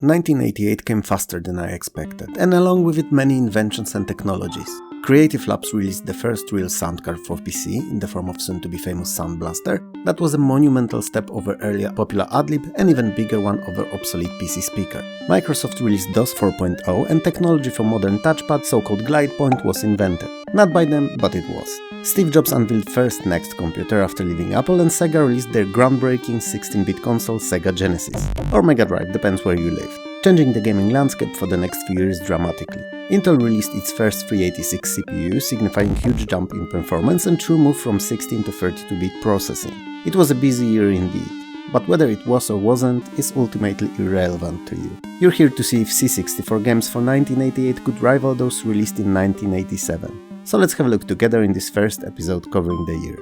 1988 came faster than I expected, and along with it many inventions and technologies. Creative Labs released the first real sound card for PC in the form of soon-to-be-famous Sound Blaster. That was a monumental step over earlier popular Adlib and even bigger one over obsolete PC speaker. Microsoft released DOS 4.0 and technology for modern touchpad, so-called glide point, was invented. Not by them, but it was. Steve Jobs unveiled first Next computer after leaving Apple, and Sega released their groundbreaking 16-bit console Sega Genesis, or Mega Drive, depends where you live, changing the gaming landscape for the next few years dramatically. Intel released its first 386 CPU, signifying huge jump in performance and true move from 16 to 32-bit processing. It was a busy year indeed, but whether it was or wasn't is ultimately irrelevant to you. You're here to see if C64 games for 1988 could rival those released in 1987. So let's have a look together in this first episode covering the year.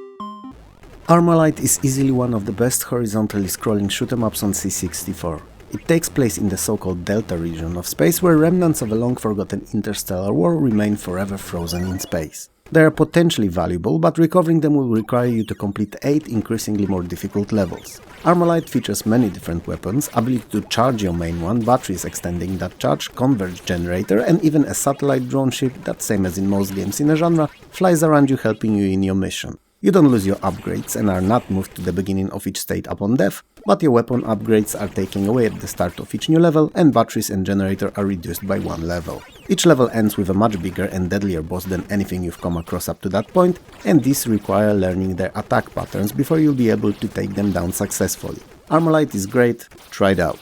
Armalyte is easily one of the best horizontally scrolling shoot-em-ups on C64. It takes place in the so-called Delta region of space, where remnants of a long-forgotten interstellar war remain forever frozen in space. They are potentially valuable, but recovering them will require you to complete 8 increasingly more difficult levels. Armalyte features many different weapons, ability to charge your main one, batteries extending that charge, converge generator, and even a satellite drone ship that, same as in most games in a genre, flies around you helping you in your mission. You don't lose your upgrades and are not moved to the beginning of each state upon death, but your weapon upgrades are taken away at the start of each new level, and batteries and generator are reduced by 1 level. Each level ends with a much bigger and deadlier boss than anything you've come across up to that point, and these require learning their attack patterns before you'll be able to take them down successfully. Armalyte is great, try it out.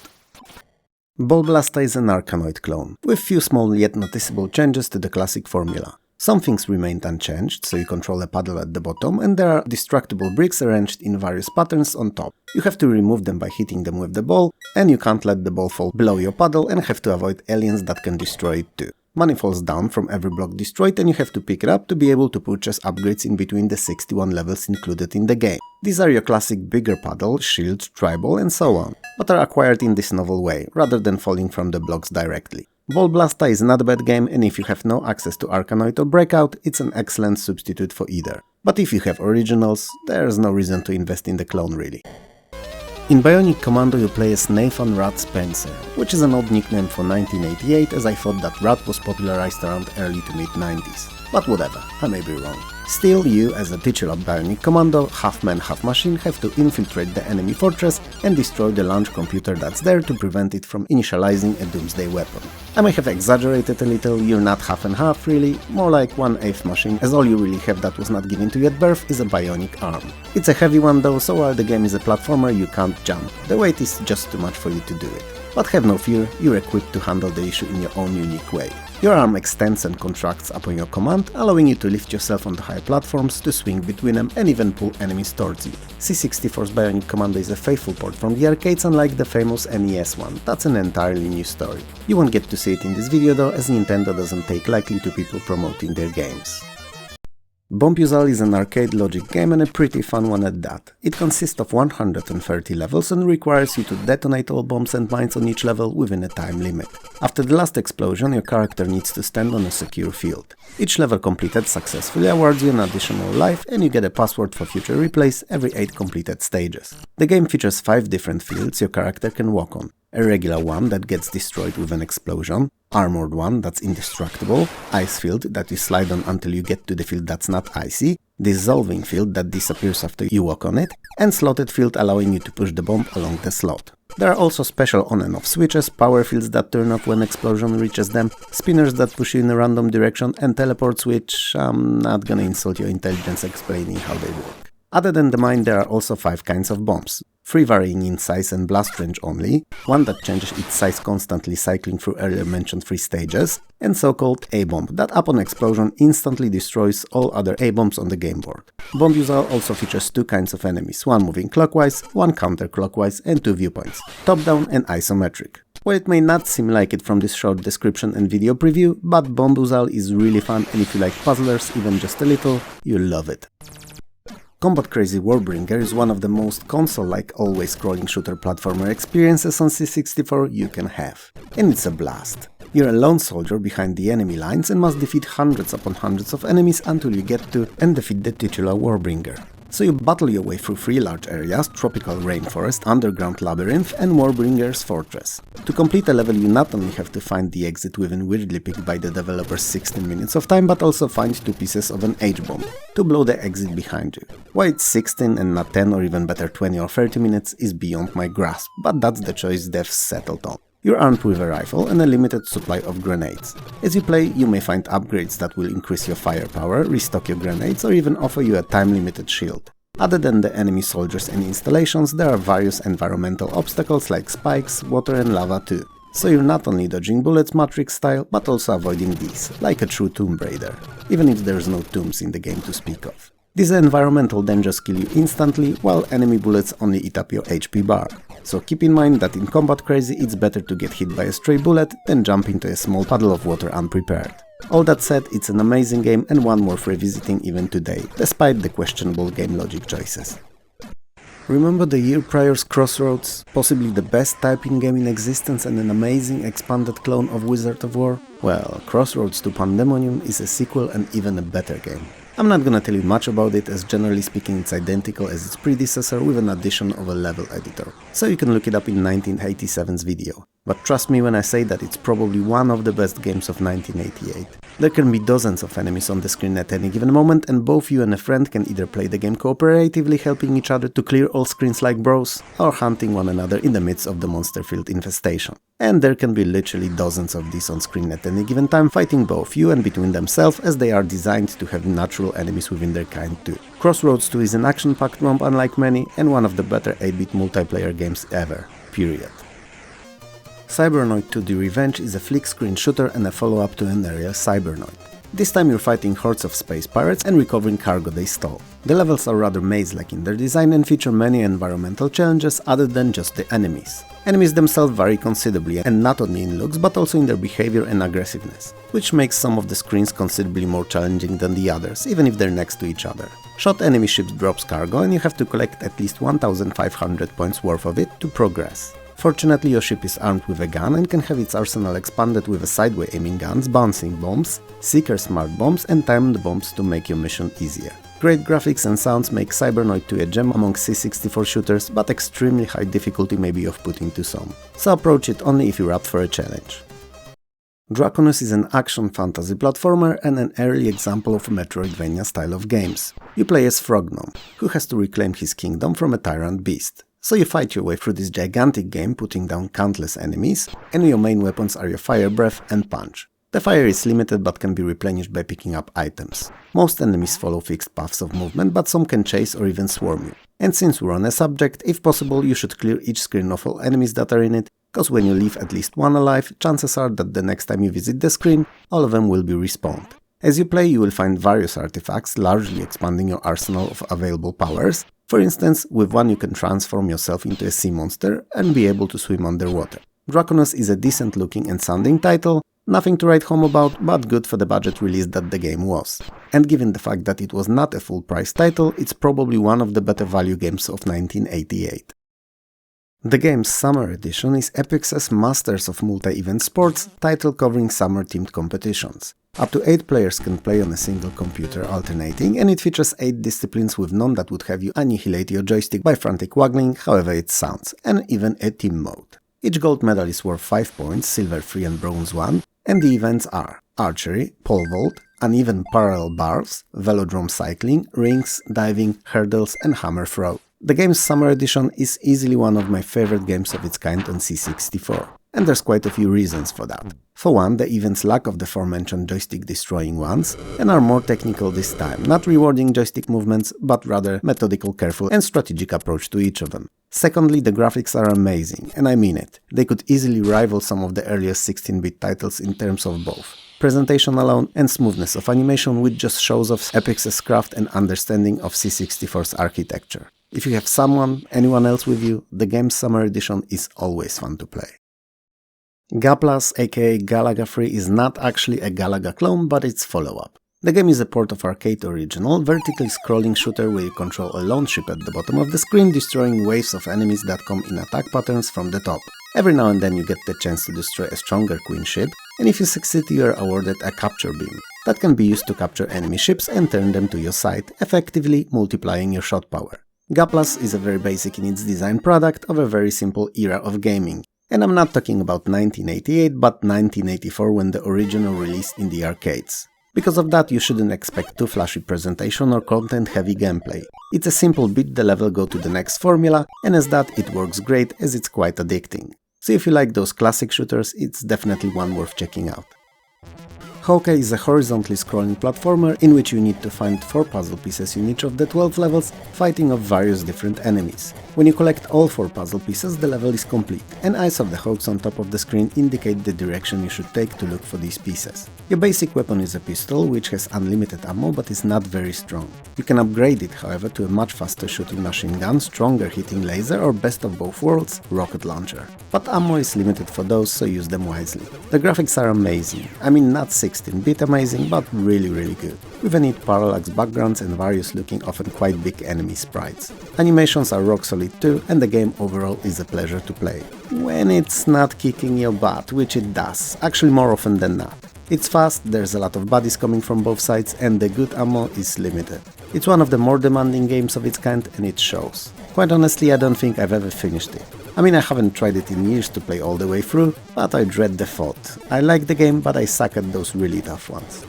Ball-Blasta is an Arkanoid clone, with few small yet noticeable changes to the classic formula. Some things remained unchanged, so you control a paddle at the bottom, and there are destructible bricks arranged in various patterns on top. You have to remove them by hitting them with the ball, and you can't let the ball fall below your paddle and have to avoid aliens that can destroy it too. Money falls down from every block destroyed, and you have to pick it up to be able to purchase upgrades in between the 61 levels included in the game. These are your classic bigger paddle, shield, tribal, and so on, but are acquired in this novel way, rather than falling from the blocks directly. Ball-Blasta is not a bad game, and if you have no access to Arkanoid or Breakout, it's an excellent substitute for either. But if you have originals, there's no reason to invest in the clone really. In Bionic Commando you play as Nathan Rat Spencer, which is an odd nickname for 1988, as I thought that Rat was popularized around early to mid-90s. But whatever, I may be wrong. Still, you, as a titular Bionic Commando, half man, half machine, have to infiltrate the enemy fortress and destroy the launch computer that's there to prevent it from initializing a doomsday weapon. I may have exaggerated a little, you're not half and half really, more like 1/8 machine, as all you really have that was not given to you at birth is a bionic arm. It's a heavy one though, so while the game is a platformer you can't jump, the weight is just too much for you to do it. But have no fear, you're equipped to handle the issue in your own unique way. Your arm extends and contracts upon your command, allowing you to lift yourself onto high platforms, to swing between them and even pull enemies towards you. C64's Bionic Commando is a faithful port from the arcades, unlike the famous NES one. That's an entirely new story. You won't get to see it in this video though, as Nintendo doesn't take lightly to people promoting their games. Bombuzal is an arcade logic game, and a pretty fun one at that. It consists of 130 levels and requires you to detonate all bombs and mines on each level within a time limit. After the last explosion, your character needs to stand on a secure field. Each level completed successfully awards you an additional life, and you get a password for future replays every 8 completed stages. The game features 5 different fields your character can walk on. A regular one that gets destroyed with an explosion, armored one that's indestructible, ice field that you slide on until you get to the field that's not icy, dissolving field that disappears after you walk on it, and slotted field allowing you to push the bomb along the slot. There are also special on and off switches, power fields that turn off when explosion reaches them, spinners that push you in a random direction, and teleports, which I'm not gonna insult your intelligence explaining how they work. Other than the mine, there are also 5 kinds of bombs. 3 varying in size and blast range only, one that changes its size constantly cycling through earlier mentioned 3 stages, and so-called A-bomb that upon explosion instantly destroys all other A-bombs on the game board. Bombuzal also features 2 kinds of enemies, one moving clockwise, one counterclockwise, and 2 viewpoints, top-down and isometric. Well, it may not seem like it from this short description and video preview, but Bombuzal is really fun, and if you like puzzlers even just a little, you'll love it. Combat Crazy Warbringer is one of the most console-like always scrolling shooter platformer experiences on C64 you can have. And it's a blast. You're a lone soldier behind the enemy lines and must defeat hundreds upon hundreds of enemies until you get to and defeat the titular Warbringer. So you battle your way through 3 large areas, Tropical Rainforest, Underground Labyrinth and Warbringer's Fortress. To complete a level you not only have to find the exit within weirdly picked by the developers 16 minutes of time, but also find 2 pieces of an H-bomb to blow the exit behind you. Why it's 16 and not 10 or even better 20 or 30 minutes is beyond my grasp, but that's the choice devs settled on. You're armed with a rifle and a limited supply of grenades. As you play, you may find upgrades that will increase your firepower, restock your grenades, or even offer you a time-limited shield. Other than the enemy soldiers and installations, there are various environmental obstacles like spikes, water and lava too. So you're not only dodging bullets Matrix style, but also avoiding these, like a true Tomb Raider, even if there's no tombs in the game to speak of. These environmental dangers kill you instantly, while enemy bullets only eat up your HP bar. So keep in mind that in Combat Crazy it's better to get hit by a stray bullet than jump into a small puddle of water unprepared. All that said, it's an amazing game and one worth revisiting even today, despite the questionable game logic choices. Remember the year prior's Crossroads, possibly the best typing game in existence and an amazing expanded clone of Wizard of War? Well, Crossroads to Pandemonium is a sequel and even a better game. I'm not gonna tell you much about it, as generally speaking it's identical as its predecessor with an addition of a level editor, so you can look it up in 1987's video. But trust me when I say that it's probably one of the best games of 1988. There can be dozens of enemies on the screen at any given moment, and both you and a friend can either play the game cooperatively, helping each other to clear all screens like bros, or hunting one another in the midst of the monster-filled infestation. And there can be literally dozens of these on screen at any given time, fighting both you and between themselves, as they are designed to have natural enemies within their kind too. Crossroads 2 is an action-packed romp unlike many, and one of the better 8-bit multiplayer games ever. Period. Cybernoid II: The Revenge is a flick-screen shooter and a follow-up to an earlier Cybernoid. This time you're fighting hordes of space pirates and recovering cargo they stole. The levels are rather maze-like in their design and feature many environmental challenges other than just the enemies. Enemies themselves vary considerably, and not only in looks but also in their behavior and aggressiveness, which makes some of the screens considerably more challenging than the others, even if they're next to each other. Shot enemy ships drops cargo and you have to collect at least 1500 points worth of it to progress. Fortunately, your ship is armed with a gun and can have its arsenal expanded with a sideway aiming guns, bouncing bombs, seeker smart bombs and timed bombs to make your mission easier. Great graphics and sounds make Cybernoid II a gem among C64 shooters, but extremely high difficulty may be off-putting to some, so approach it only if you're up for a challenge. Draconus is an action fantasy platformer and an early example of a Metroidvania style of games. You play as Frog Gnome, who has to reclaim his kingdom from a tyrant beast. So you fight your way through this gigantic game, putting down countless enemies, and your main weapons are your fire breath and punch. The fire is limited but can be replenished by picking up items. Most enemies follow fixed paths of movement, but some can chase or even swarm you. And since we're on a subject, if possible you should clear each screen of all enemies that are in it, cause when you leave at least one alive, chances are that the next time you visit the screen, all of them will be respawned. As you play, you will find various artifacts, largely expanding your arsenal of available powers. For instance, with one you can transform yourself into a sea monster and be able to swim underwater. Draconus is a decent looking and sounding title, nothing to write home about, but good for the budget release that the game was. And given the fact that it was not a full price title, it's probably one of the better value games of 1988. The game's Summer Edition is Epix's Masters of Multi-Event Sports title covering summer-themed competitions. Up to 8 players can play on a single computer alternating, and it features 8 disciplines with none that would have you annihilate your joystick by frantic waggling, however it sounds, and even a team mode. Each gold medal is worth 5 points, silver 3 and bronze 1, and the events are archery, pole vault, uneven parallel bars, velodrome cycling, rings, diving, hurdles and hammer throw. The game's Summer Edition is easily one of my favorite games of its kind on C64, and there's quite a few reasons for that. For one, the events lack of the aforementioned joystick-destroying ones, and are more technical this time, not rewarding joystick movements, but rather methodical, careful and strategic approach to each of them. Secondly, the graphics are amazing, and I mean it. They could easily rival some of the earliest 16-bit titles in terms of both presentation alone and smoothness of animation, which just shows off Epix's craft and understanding of C64's architecture. If you have anyone else with you, the game's Summer Edition is always fun to play. Gaplus, aka Galaga 3, is not actually a Galaga clone, but its follow-up. The game is a port of Arcade Original, vertically scrolling shooter where you control a lone ship at the bottom of the screen, destroying waves of enemies that come in attack patterns from the top. Every now and then you get the chance to destroy a stronger queen ship, and if you succeed you are awarded a capture beam. that can be used to capture enemy ships and turn them to your side, effectively multiplying your shot power. Gaplus is a very basic in its design product of a very simple era of gaming. And I'm not talking about 1988, but 1984 when the original released in the arcades. Because of that, you shouldn't expect too flashy presentation or content-heavy gameplay. It's a simple beat the level, go to the next formula, and as that, it works great as it's quite addicting. So if you like those classic shooters, it's definitely one worth checking out. Hawkeye is a horizontally scrolling platformer in which you need to find 4 puzzle pieces in each of the 12 levels, fighting off various different enemies. When you collect all 4 puzzle pieces, the level is complete, and eyes of the hawks on top of the screen indicate the direction you should take to look for these pieces. Your basic weapon is a pistol, which has unlimited ammo but is not very strong. You can upgrade it, however, to a much faster shooting machine gun, stronger hitting laser, or best of both worlds, rocket launcher. But ammo is limited for those, so use them wisely. The graphics are amazing. I mean, not 16-bit amazing, but really good, with a neat parallax backgrounds and various looking often quite big enemy sprites. Animations are rock solid too, and the game overall is a pleasure to play. When it's not kicking your butt, which it does, actually more often than not. It's fast, there's a lot of bodies coming from both sides, and the good ammo is limited. It's one of the more demanding games of its kind, and it shows. Quite honestly, I don't think I've ever finished it. I mean, I haven't tried it in years to play all the way through, but I dread the thought. I like the game, but I suck at those really tough ones.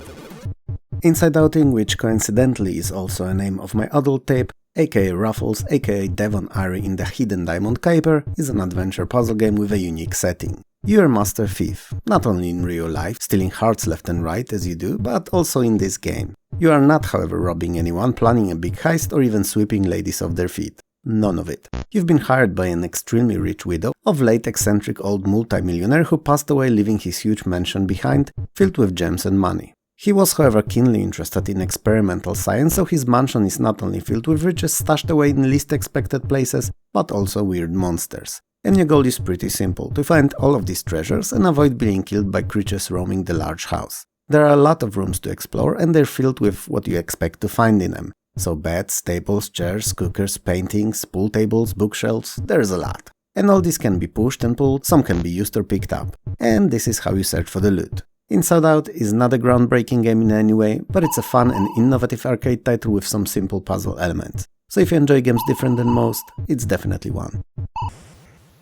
Inside Outing, which coincidentally is also a name of my adult tape, aka Ruffles, aka Devon Airy in the Hidden Diamond Caper, is an adventure puzzle game with a unique setting. You're a master thief, not only in real life, stealing hearts left and right as you do, but also in this game. You are not, however, robbing anyone, planning a big heist, or even sweeping ladies off their feet. None of it. You've been hired by an extremely rich widow, of late eccentric old multimillionaire who passed away leaving his huge mansion behind, filled with gems and money. He was, however, keenly interested in experimental science, so his mansion is not only filled with riches stashed away in least expected places, but also weird monsters. And your goal is pretty simple, to find all of these treasures and avoid being killed by creatures roaming the large house. There are a lot of rooms to explore, and they're filled with what you expect to find in them. So beds, tables, chairs, cookers, paintings, pool tables, bookshelves, there's a lot. And all this can be pushed and pulled, some can be used or picked up. And this is how you search for the loot. Inside Out is not a groundbreaking game in any way, but it's a fun and innovative arcade title with some simple puzzle elements. So if you enjoy games different than most, it's definitely one.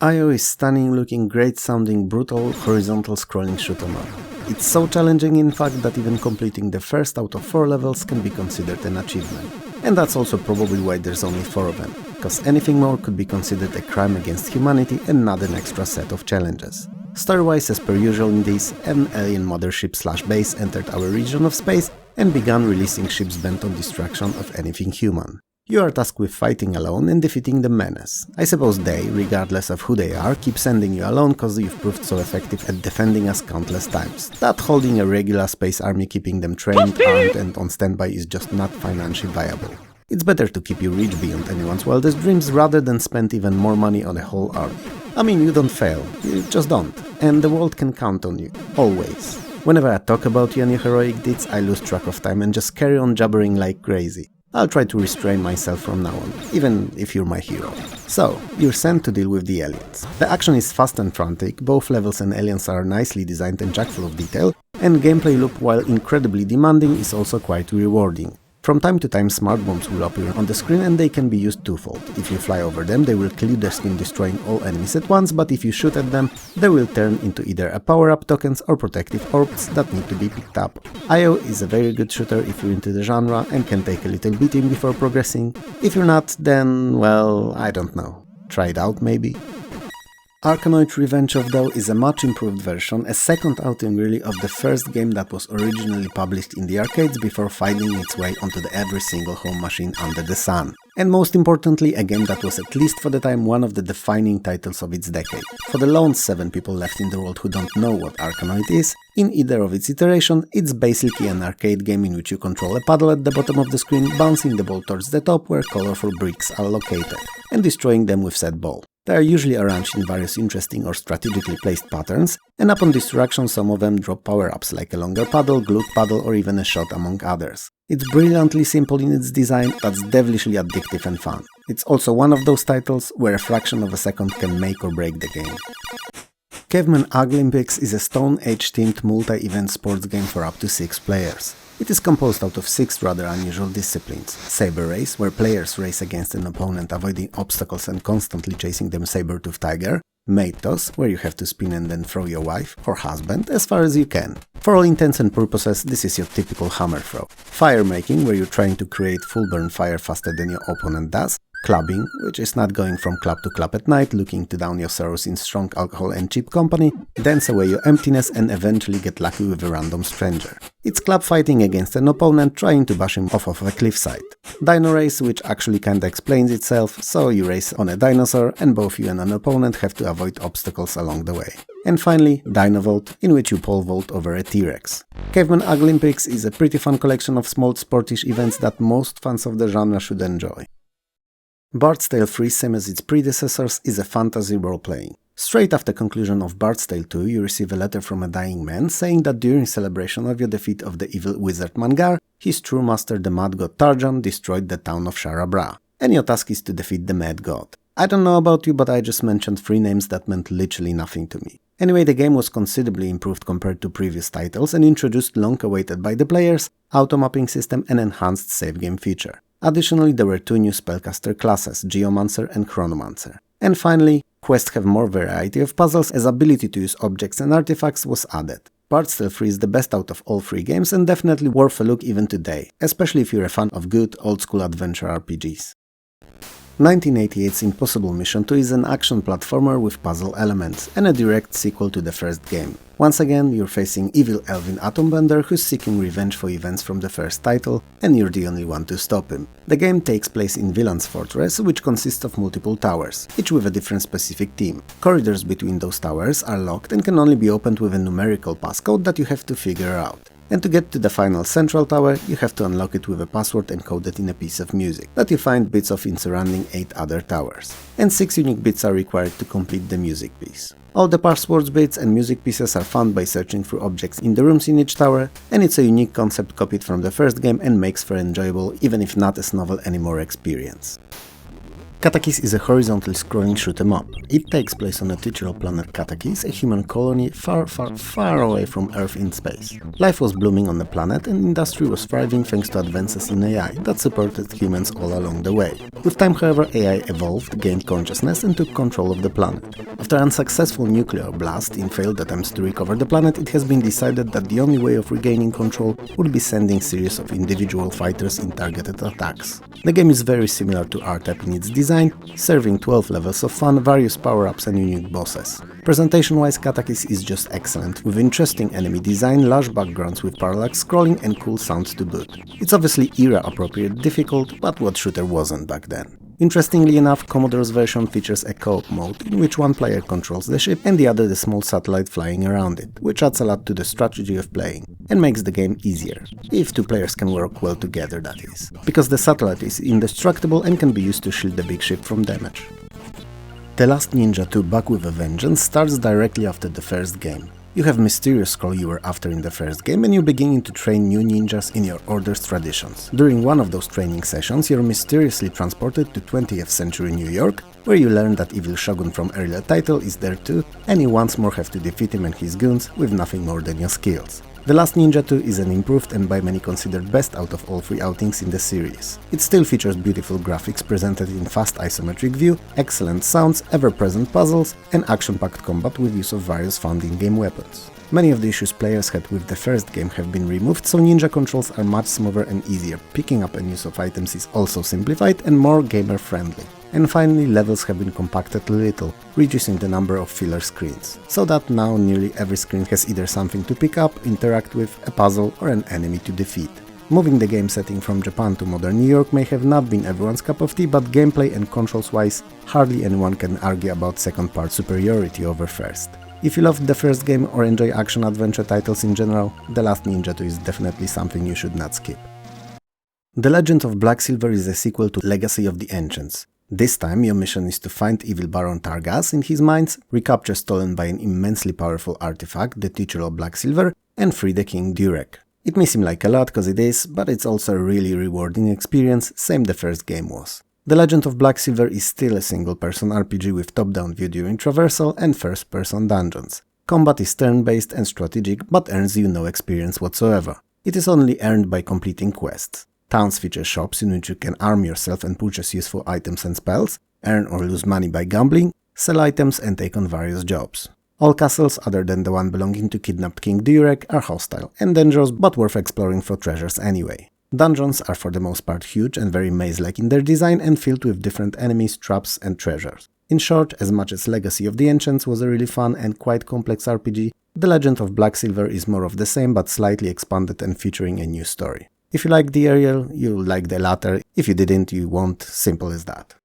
IO is stunning looking, great sounding, brutal, horizontal scrolling shoot 'em up. It's so challenging in fact that even completing the first out of 4 levels can be considered an achievement. And that's also probably why there's only 4 of them, because anything more could be considered a crime against humanity and not an extra set of challenges. Story-wise, as per usual in this, an alien mothership/base entered our region of space and began releasing ships bent on destruction of anything human. You are tasked with fighting alone and defeating the menace. I suppose they, regardless of who they are, keep sending you alone cause you've proved so effective at defending us countless times, that holding a regular space army keeping them trained, armed and on standby is just not financially viable. It's better to keep your reach beyond anyone's wildest dreams rather than spend even more money on a whole army. I mean, you don't fail, you just don't, and the world can count on you, always. Whenever I talk about you and your heroic deeds, I lose track of time and just carry on jabbering like crazy. I'll try to restrain myself from now on, even if you're my hero. So, you're sent to deal with the aliens. The action is fast and frantic, both levels and aliens are nicely designed and chock full of detail, and gameplay loop, while incredibly demanding, is also quite rewarding. From time to time smart bombs will appear on the screen and they can be used twofold. If you fly over them, they will clear the screen destroying all enemies at once, but if you shoot at them, they will turn into either a power-up tokens or protective orbs that need to be picked up. IO is a very good shooter if you're into the genre and can take a little beating before progressing. If you're not, then, well, I don't know. Try it out maybe? Arkanoid Revenge of Though is a much improved version, a second outing really of the first game that was originally published in the arcades before finding its way onto every single home machine under the sun. And most importantly, a game that was at least for the time one of the defining titles of its decade. For the lone 7 people left in the world who don't know what Arkanoid is, in either of its iteration, it's basically an arcade game in which you control a paddle at the bottom of the screen, bouncing the ball towards the top where colorful bricks are located, and destroying them with said ball. They are usually arranged in various interesting or strategically placed patterns, and upon destruction some of them drop power-ups like a longer paddle, glued paddle or even a shot among others. It's brilliantly simple in its design, that's devilishly addictive and fun. It's also one of those titles where a fraction of a second can make or break the game. Caveman Ugh-Lympics is a Stone Age-themed multi-event sports game for up to 6 players. It is composed out of 6 rather unusual disciplines. Saber race, where players race against an opponent avoiding obstacles and constantly chasing them saber-tooth tiger. Mate toss, where you have to spin and then throw your wife, or husband, as far as you can. For all intents and purposes, this is your typical hammer throw. Fire making, where you're trying to create full burn fire faster than your opponent does. Clubbing, which is not going from club to club at night, looking to down your sorrows in strong alcohol and cheap company, dance away your emptiness and eventually get lucky with a random stranger. It's club fighting against an opponent, trying to bash him off of a cliffside. Dino race, which actually kinda explains itself, so you race on a dinosaur and both you and an opponent have to avoid obstacles along the way. And finally, Dino Vault, in which you pole vault over a T-Rex. Caveman Ugh-Lympics is a pretty fun collection of small sportish events that most fans of the genre should enjoy. Bard's Tale 3, same as its predecessors, is a fantasy role-playing. Straight after conclusion of Bard's Tale 2, you receive a letter from a dying man saying that during celebration of your defeat of the evil wizard Mangar, his true master the Mad God Tarjan destroyed the town of Sharabra, and your task is to defeat the Mad God. I don't know about you, but I just mentioned 3 names that meant literally nothing to me. Anyway, the game was considerably improved compared to previous titles and introduced long-awaited by the players, auto-mapping system and enhanced save game feature. Additionally, there were 2 new spellcaster classes, Geomancer and Chronomancer. And finally, quests have more variety of puzzles as ability to use objects and artifacts was added. Bard's Tale 3 is the best out of all 3 games and definitely worth a look even today, especially if you're a fan of good old-school adventure RPGs. 1988's Impossible Mission 2 is an action platformer with puzzle elements, and a direct sequel to the first game. Once again, you're facing evil Elvin Atombender who's seeking revenge for events from the first title, and you're the only one to stop him. The game takes place in Villain's Fortress, which consists of multiple towers, each with a different specific theme. Corridors between those towers are locked and can only be opened with a numerical passcode that you have to figure out. And to get to the final central tower, you have to unlock it with a password encoded in a piece of music, that you find bits of in surrounding 8 other towers. And 6 unique bits are required to complete the music piece. All the passwords bits and music pieces are found by searching through objects in the rooms in each tower, and it's a unique concept copied from the first game and makes for enjoyable, even if not as novel anymore experience. Katakis is a horizontally scrolling shoot-'em-up. It takes place on a titular planet Katakis, a human colony far away from Earth in space. Life was blooming on the planet and industry was thriving thanks to advances in AI that supported humans all along the way. With time, however, AI evolved, gained consciousness and took control of the planet. After an unsuccessful nuclear blast in failed attempts to recover the planet, it has been decided that the only way of regaining control would be sending a series of individual fighters in targeted attacks. The game is very similar to R-Type in its design, serving 12 levels of fun, various power-ups and unique bosses. Presentation-wise, Katakis is just excellent, with interesting enemy design, large backgrounds with parallax scrolling and cool sounds to boot. It's obviously era-appropriate difficult, but what shooter wasn't back then? Interestingly enough, Commodore's version features a co-op mode, in which one player controls the ship and the other the small satellite flying around it, which adds a lot to the strategy of playing, and makes the game easier. If 2 players can work well together, that is. Because the satellite is indestructible and can be used to shield the big ship from damage. The Last Ninja 2 Back with a Vengeance starts directly after the first game. You have mysterious scroll you were after in the first game and you're beginning to train new ninjas in your order's traditions. During one of those training sessions, you're mysteriously transported to 20th century New York, where you learn that evil shogun from earlier title is there too, and you once more have to defeat him and his goons with nothing more than your skills. The Last Ninja 2 is an improved and by many considered best out of all 3 outings in the series. It still features beautiful graphics presented in fast isometric view, excellent sounds, ever-present puzzles, and action-packed combat with use of various found in-game weapons. Many of the issues players had with the first game have been removed, so ninja controls are much smoother and easier. Picking up and use of items is also simplified and more gamer-friendly. And finally, levels have been compacted a little, reducing the number of filler screens, so that now nearly every screen has either something to pick up, interact with, a puzzle or an enemy to defeat. Moving the game setting from Japan to modern New York may have not been everyone's cup of tea, but gameplay and controls-wise, hardly anyone can argue about second part superiority over first. If you loved the first game or enjoy action-adventure titles in general, The Last Ninja 2 is definitely something you should not skip. The Legend of Blacksilver is a sequel to Legacy of the Ancients. This time your mission is to find evil Baron Targas in his mines, recapture stolen by an immensely powerful artifact, the Teacher of Blacksilver, and free the King Durek. It may seem like a lot, cause it is, but it's also a really rewarding experience, same the first game was. The Legend of Blacksilver is still a single-person RPG with top-down view during traversal and first-person dungeons. Combat is turn-based and strategic, but earns you no experience whatsoever. It is only earned by completing quests. Towns feature shops in which you can arm yourself and purchase useful items and spells, earn or lose money by gambling, sell items and take on various jobs. All castles, other than the one belonging to kidnapped King Durek, are hostile and dangerous, but worth exploring for treasures anyway. Dungeons are for the most part huge and very maze-like in their design and filled with different enemies, traps and treasures. In short, as much as Legacy of the Ancients was a really fun and quite complex RPG, The Legend of Blacksilver is more of the same but slightly expanded and featuring a new story. If you liked the aerial, you'll like the latter, if you didn't, you won't, simple as that.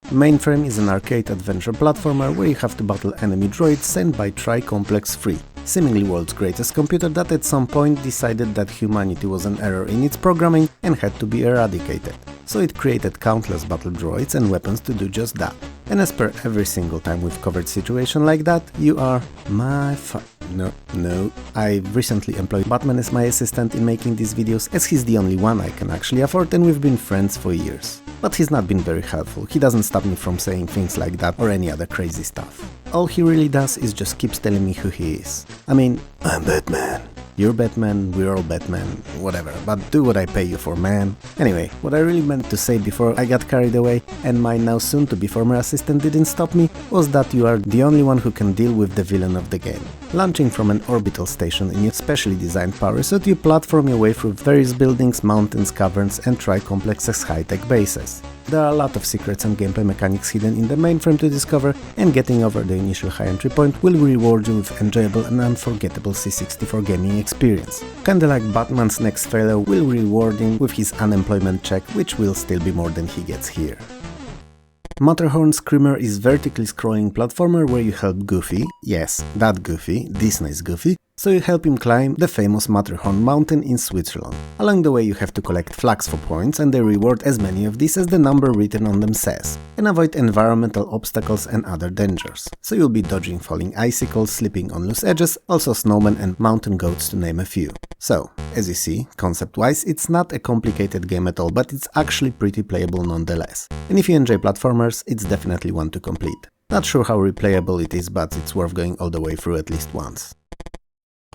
Mainframe is an arcade adventure platformer where you have to battle enemy droids sent by Tri-Complex 3, seemingly world's greatest computer that at some point decided that humanity was an error in its programming and had to be eradicated. So it created countless battle droids and weapons to do just that. And as per every single time we've covered situation like that, you are No. I recently employed Batman as my assistant in making these videos, as he's the only one I can actually afford and we've been friends for years. But he's not been very helpful, he doesn't stop me from saying things like that or any other crazy stuff. All he really does is just keeps telling me who he is. I mean, I'm Batman. You're Batman, we're all Batman, whatever, but do what I pay you for, man. Anyway, what I really meant to say before I got carried away, and my now soon-to-be former assistant didn't stop me, was that you are the only one who can deal with the villain of the game. Launching from an orbital station in your specially designed power suit, you platform your way through various buildings, mountains, caverns and Tri-Complex's high-tech bases. There are a lot of secrets and gameplay mechanics hidden in the mainframe to discover, and getting over the initial high entry point will reward you with enjoyable and unforgettable C64 gaming experience. Kinda like Batman's next failure will reward him with his unemployment check, which will still be more than he gets here. Matterhorn Screamer is vertically scrolling platformer where you help Goofy, yes, that Goofy, this nice Goofy, so you help him climb the famous Matterhorn mountain in Switzerland. Along the way you have to collect flags for points and they reward as many of these as the number written on them says, and avoid environmental obstacles and other dangers. So you'll be dodging falling icicles, slipping on loose edges, also snowmen and mountain goats to name a few. So, as you see, concept-wise it's not a complicated game at all, but it's actually pretty playable nonetheless. And if you enjoy platformers, it's definitely one to complete. Not sure how replayable it is, but it's worth going all the way through at least once.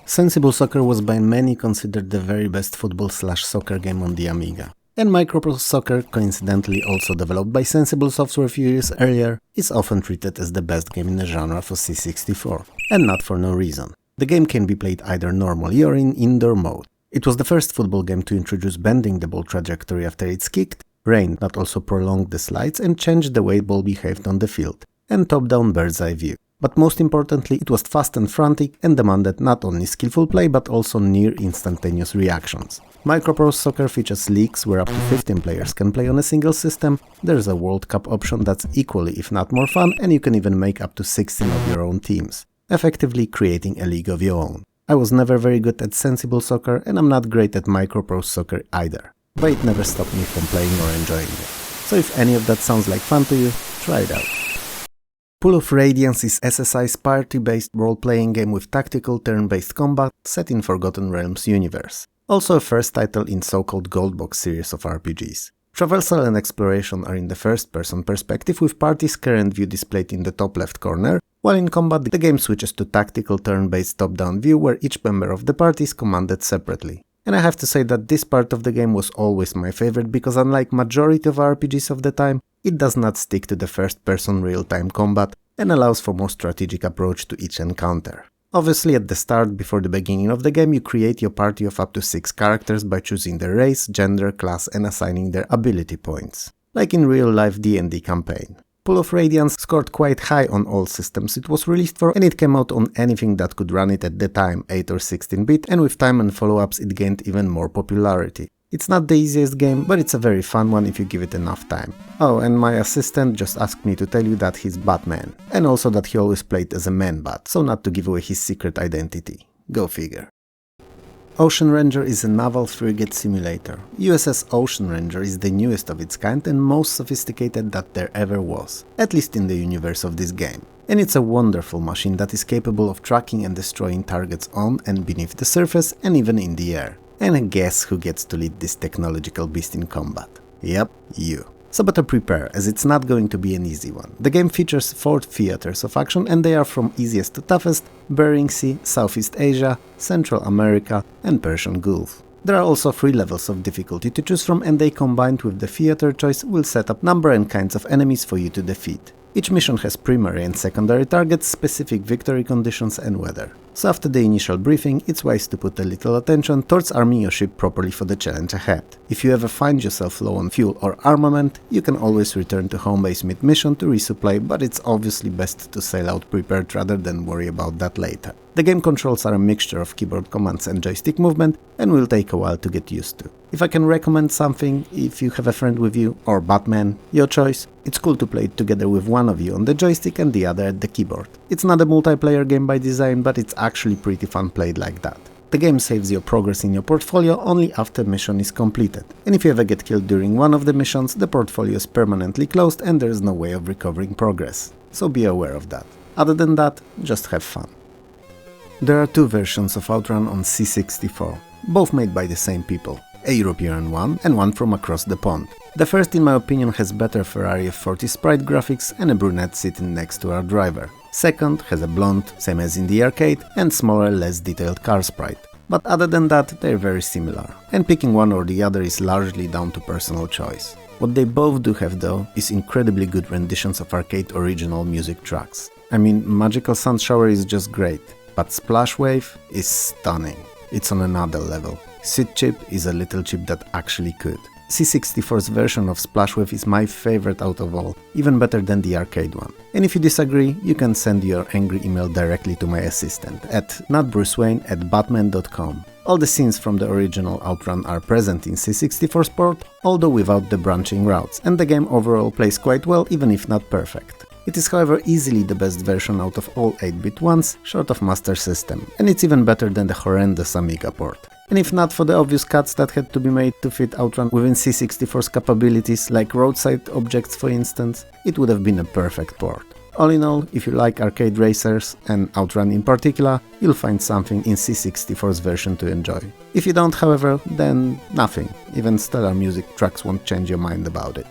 Sensible Soccer was by many considered the very best football/soccer game on the Amiga. And Microprose Soccer, coincidentally also developed by Sensible Software a few years earlier, is often treated as the best game in the genre for C64. And not for no reason. The game can be played either normally or in indoor mode. It was the first football game to introduce bending the ball trajectory after it's kicked, rain that also prolonged the slides and changed the way the ball behaved on the field, and top-down bird's-eye view. But most importantly, it was fast and frantic and demanded not only skillful play but also near instantaneous reactions. Microprose Soccer features leagues where up to 15 players can play on a single system, there's a World Cup option that's equally if not more fun, and you can even make up to 16 of your own teams, effectively creating a league of your own. I was never very good at Sensible Soccer and I'm not great at Microprose Soccer either, but it never stopped me from playing or enjoying it. So if any of that sounds like fun to you, try it out. Pool of Radiance is SSI's party-based role-playing game with tactical turn-based combat set in Forgotten Realms universe. Also a first title in so-called Goldbox series of RPGs. Traversal and exploration are in the first-person perspective with party's current view displayed in the top left corner, while in combat the game switches to tactical turn-based top-down view where each member of the party is commanded separately. And I have to say that this part of the game was always my favorite because unlike majority of RPGs of the time, it does not stick to the first-person real-time combat and allows for more strategic approach to each encounter. Obviously at the start, before the beginning of the game, you create your party of up to 6 characters by choosing their race, gender, class and assigning their ability points, like in real-life D&D campaign. Pool of Radiance scored quite high on all systems it was released for, and it came out on anything that could run it at the time, 8 or 16-bit, and with time and follow-ups it gained even more popularity. It's not the easiest game, but it's a very fun one if you give it enough time. Oh, and my assistant just asked me to tell you that he's Batman, and also that he always played as a man-bat, so not to give away his secret identity. Go figure. Ocean Ranger is a naval frigate simulator. USS Ocean Ranger is the newest of its kind and most sophisticated that there ever was, at least in the universe of this game. And it's a wonderful machine that is capable of tracking and destroying targets on and beneath the surface and even in the air. And guess who gets to lead this technological beast in combat? Yep, you. So better prepare, as it's not going to be an easy one. The game features 4 theaters of action, and they are from easiest to toughest: Bering Sea, Southeast Asia, Central America and Persian Gulf. There are also 3 levels of difficulty to choose from, and they, combined with the theater choice, will set up number and kinds of enemies for you to defeat. Each mission has primary and secondary targets, specific victory conditions and weather. So after the initial briefing, it's wise to put a little attention towards arming your ship properly for the challenge ahead. If you ever find yourself low on fuel or armament, you can always return to home base mid-mission to resupply, but it's obviously best to sail out prepared rather than worry about that later. The game controls are a mixture of keyboard commands and joystick movement, and will take a while to get used to. If I can recommend something, if you have a friend with you, or Batman, your choice, it's cool to play it together with one of you on the joystick and the other at the keyboard. It's not a multiplayer game by design, but it's actually pretty fun played like that. The game saves your progress in your portfolio only after mission is completed, and if you ever get killed during one of the missions, the portfolio is permanently closed and there is no way of recovering progress. So be aware of that. Other than that, just have fun. There are 2 versions of Outrun on C64, both made by the same people, a European one and one from across the pond. The first, in my opinion, has better Ferrari F40 sprite graphics and a brunette sitting next to our driver. Second has a blonde, same as in the arcade, and smaller, less detailed car sprite. But other than that, they're very similar, and picking one or the other is largely down to personal choice. What they both do have though is incredibly good renditions of arcade original music tracks. I mean, Magical Sun Shower is just great, but Splash Wave is stunning. It's on another level. Sid Chip is a little chip that actually could. C64's version of Splash Wave is my favorite out of all, even better than the arcade one. And if you disagree, you can send your angry email directly to my assistant at notbrucewayne@batman.com. All the scenes from the original Outrun are present in C64 Sport, although without the branching routes, and the game overall plays quite well, even if not perfect. It is, however, easily the best version out of all 8-bit ones, short of Master System, and it's even better than the horrendous Amiga port. And if not for the obvious cuts that had to be made to fit Outrun within C64's capabilities, like roadside objects for instance, it would have been a perfect port. All in all, if you like arcade racers, and Outrun in particular, you'll find something in C64's version to enjoy. If you don't, however, then nothing. Even stellar music tracks won't change your mind about it.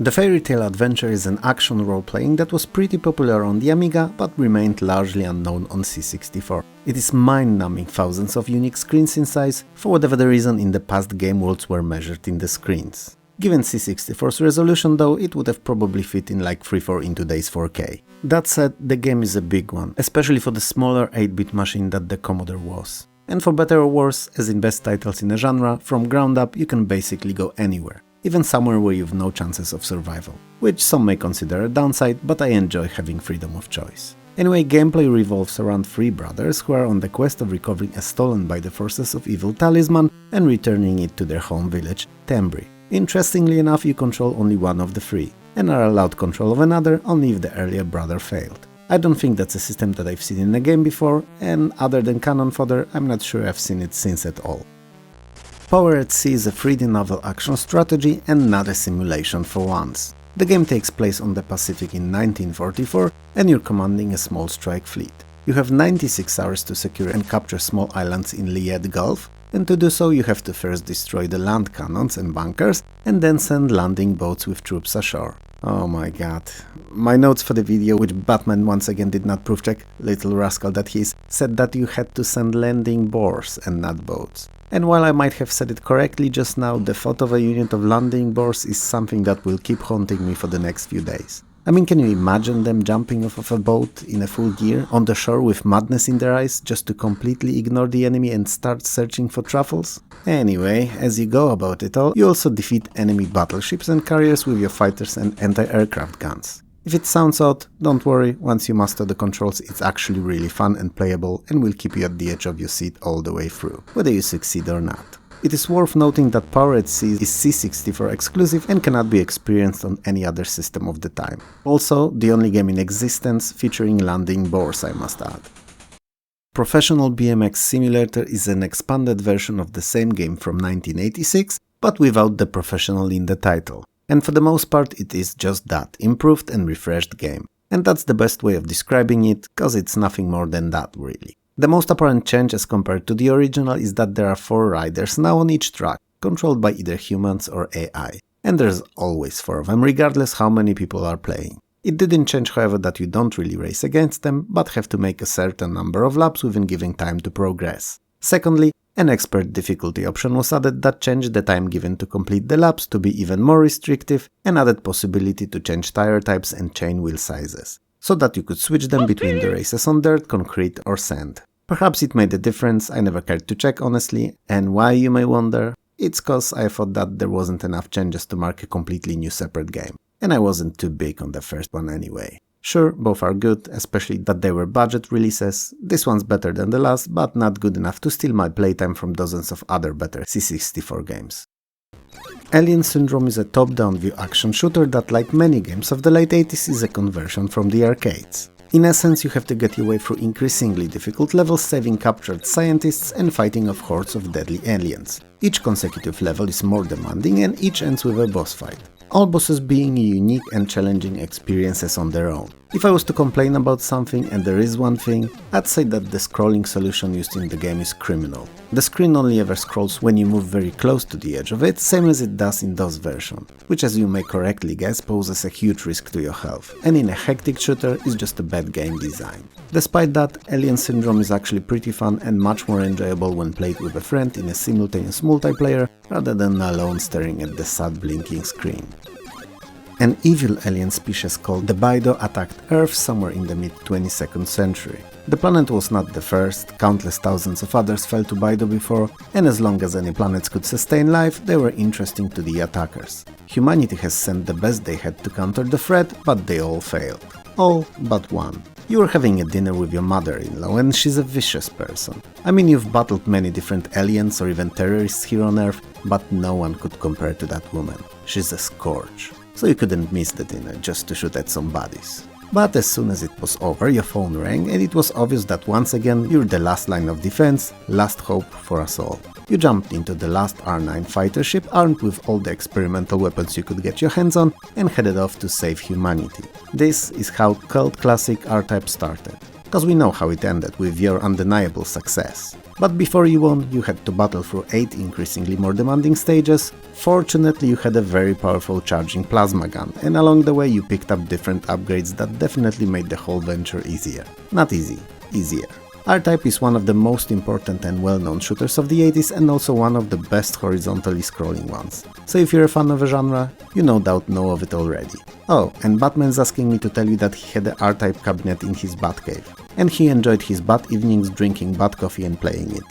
The Fairy Tail Adventure is an action role-playing that was pretty popular on the Amiga, but remained largely unknown on C64. It is mind-numbing thousands of unique screens in size. For whatever the reason, in the past game worlds were measured in the screens. Given C64's resolution though, it would have probably fit in like 3/4 in today's 4K. That said, the game is a big one, especially for the smaller 8-bit machine that the Commodore was. And for better or worse, as in best titles in a genre, from ground up you can basically go anywhere. Even somewhere where you've no chances of survival, which some may consider a downside, but I enjoy having freedom of choice. Anyway, gameplay revolves around 3 brothers who are on the quest of recovering a stolen by the forces of evil talisman and returning it to their home village, Tembri. Interestingly enough, you control only one of the 3, and are allowed control of another only if the earlier brother failed. I don't think that's a system that I've seen in a game before, and other than cannon fodder, I'm not sure I've seen it since at all. Power at Sea is a 3D novel action strategy and not a simulation for once. The game takes place on the Pacific in 1944 and you're commanding a small strike fleet. You have 96 hours to secure and capture small islands in Lied Gulf, and to do so you have to first destroy the land cannons and bunkers and then send landing boats with troops ashore. Oh my god. My notes for the video, which Batman once again did not proof check, little rascal that he is, said that you had to send landing boars and not boats. And while I might have said it correctly just now, the thought of a unit of landing boars is something that will keep haunting me for the next few days. I mean, can you imagine them jumping off of a boat in a full gear on the shore with madness in their eyes just to completely ignore the enemy and start searching for truffles? Anyway, as you go about it all, you also defeat enemy battleships and carriers with your fighters and anti-aircraft guns. If it sounds odd, don't worry, once you master the controls it's actually really fun and playable and will keep you at the edge of your seat all the way through, whether you succeed or not. It is worth noting that Power at Sea is C64 exclusive and cannot be experienced on any other system of the time. Also, the only game in existence featuring landing boars, I must add. Professional BMX Simulator is an expanded version of the same game from 1986, but without the professional in the title. And for the most part it is just that, improved and refreshed game. And that's the best way of describing it, cause it's nothing more than that really. The most apparent change as compared to the original is that there are 4 riders now on each track, controlled by either humans or AI. and there's always 4 of them, regardless how many people are playing. It didn't change, however, that you don't really race against them, but have to make a certain number of laps within given time to progress. Secondly, an expert difficulty option was added that changed the time given to complete the laps to be even more restrictive, and added possibility to change tire types and chain wheel sizes, so that you could switch them between the races on dirt, concrete or sand. Perhaps it made a difference, I never cared to check honestly, and why, you may wonder? It's cause I thought that there wasn't enough changes to mark a completely new separate game, and I wasn't too big on the first one anyway. Sure, both are good, especially that they were budget releases. This one's better than the last, but not good enough to steal my playtime from dozens of other better C64 games. Alien Syndrome is a top-down view action shooter that, like many games of the late 80s, is a conversion from the arcades. In essence, you have to get your way through increasingly difficult levels, saving captured scientists and fighting off hordes of deadly aliens. Each consecutive level is more demanding and each ends with a boss fight, all bosses being unique and challenging experiences on their own. If I was to complain about something, and there is one thing, I'd say that the scrolling solution used in the game is criminal. The screen only ever scrolls when you move very close to the edge of it, same as it does in DOS version, which, as you may correctly guess, poses a huge risk to your health, and in a hectic shooter is just a bad game design. Despite that, Alien Syndrome is actually pretty fun and much more enjoyable when played with a friend in a simultaneous multiplayer rather than alone staring at the sad blinking screen. An evil alien species called the Bido attacked Earth somewhere in the mid-22nd century. The planet was not the first, countless thousands of others fell to Bido before, and as long as any planets could sustain life, they were interesting to the attackers. Humanity has sent the best they had to counter the threat, but they all failed. All but one. You were having a dinner with your mother-in-law and she's a vicious person. I mean, you've battled many different aliens or even terrorists here on Earth, but no one could compare to that woman. She's a scourge. So you couldn't miss the dinner just to shoot at some buddies. But as soon as it was over, your phone rang and it was obvious that once again you're the last line of defense, last hope for us all. You jumped into the last R9 fighter ship armed with all the experimental weapons you could get your hands on and headed off to save humanity. This is how cult classic R-Type started, cause we know how it ended with your undeniable success. But before you won, you had to battle through 8 increasingly more demanding stages. Fortunately, you had a very powerful charging plasma gun, and along the way you picked up different upgrades that definitely made the whole venture easier. Not easy, easier. R-Type is one of the most important and well-known shooters of the 80s and also one of the best horizontally scrolling ones. So if you're a fan of a genre, you no doubt know of it already. Oh, and Batman's asking me to tell you that he had the R-Type cabinet in his Batcave, and he enjoyed his Bat evenings drinking Bat coffee and playing it.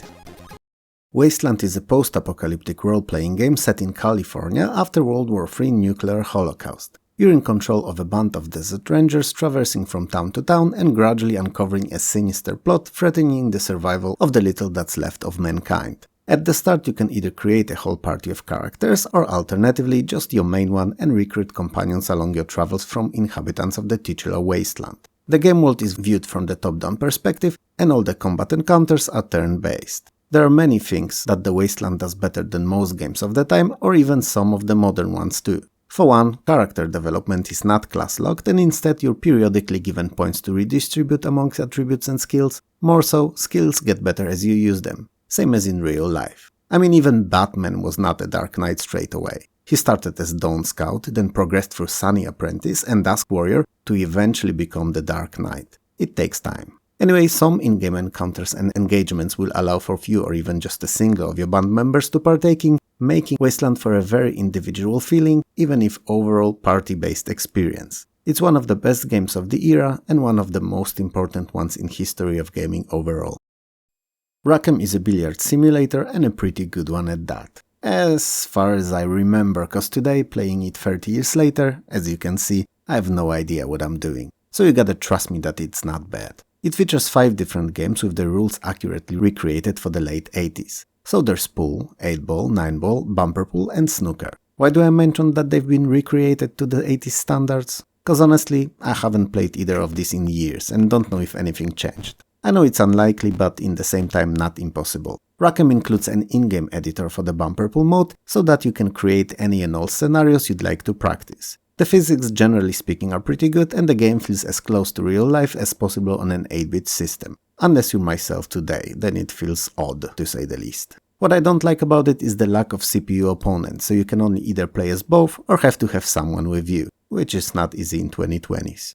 Wasteland is a post-apocalyptic role-playing game set in California after World War III nuclear holocaust. You're in control of a band of desert rangers traversing from town to town and gradually uncovering a sinister plot threatening the survival of the little that's left of mankind. At the start you can either create a whole party of characters or alternatively just your main one and recruit companions along your travels from inhabitants of the titular Wasteland. The game world is viewed from the top-down perspective and all the combat encounters are turn-based. There are many things that the Wasteland does better than most games of the time or even some of the modern ones too. For one, character development is not class-locked and instead you're periodically given points to redistribute amongst attributes and skills. More so, skills get better as you use them, same as in real life. I mean, even Batman was not a Dark Knight straight away. He started as Dawn Scout, then progressed through Sunny Apprentice and Dusk Warrior to eventually become the Dark Knight. It takes time. Anyway, some in-game encounters and engagements will allow for few or even just a single of your band members to partaking, making Wasteland for a very individual feeling, even if overall party-based experience. It's one of the best games of the era and one of the most important ones in history of gaming overall. Rackham is a billiard simulator and a pretty good one at that. As far as I remember, cause today, playing it 30 years later, as you can see, I have no idea what I'm doing. So you gotta trust me that it's not bad. It features 5 different games with the rules accurately recreated for the late 80s. So there's pool, 8-ball, 9-ball, bumper pool and snooker. Why do I mention that they've been recreated to the 80s standards? Cause honestly, I haven't played either of these in years and don't know if anything changed. I know it's unlikely, but in the same time not impossible. Rackham includes an in-game editor for the bumper pool mode, so that you can create any and all scenarios you'd like to practice. The physics generally speaking are pretty good and the game feels as close to real life as possible on an 8-bit system. Unless you're myself today, then it feels odd to say the least. What I don't like about it is the lack of CPU opponents, so you can only either play as both or have to have someone with you, which is not easy in 2020s.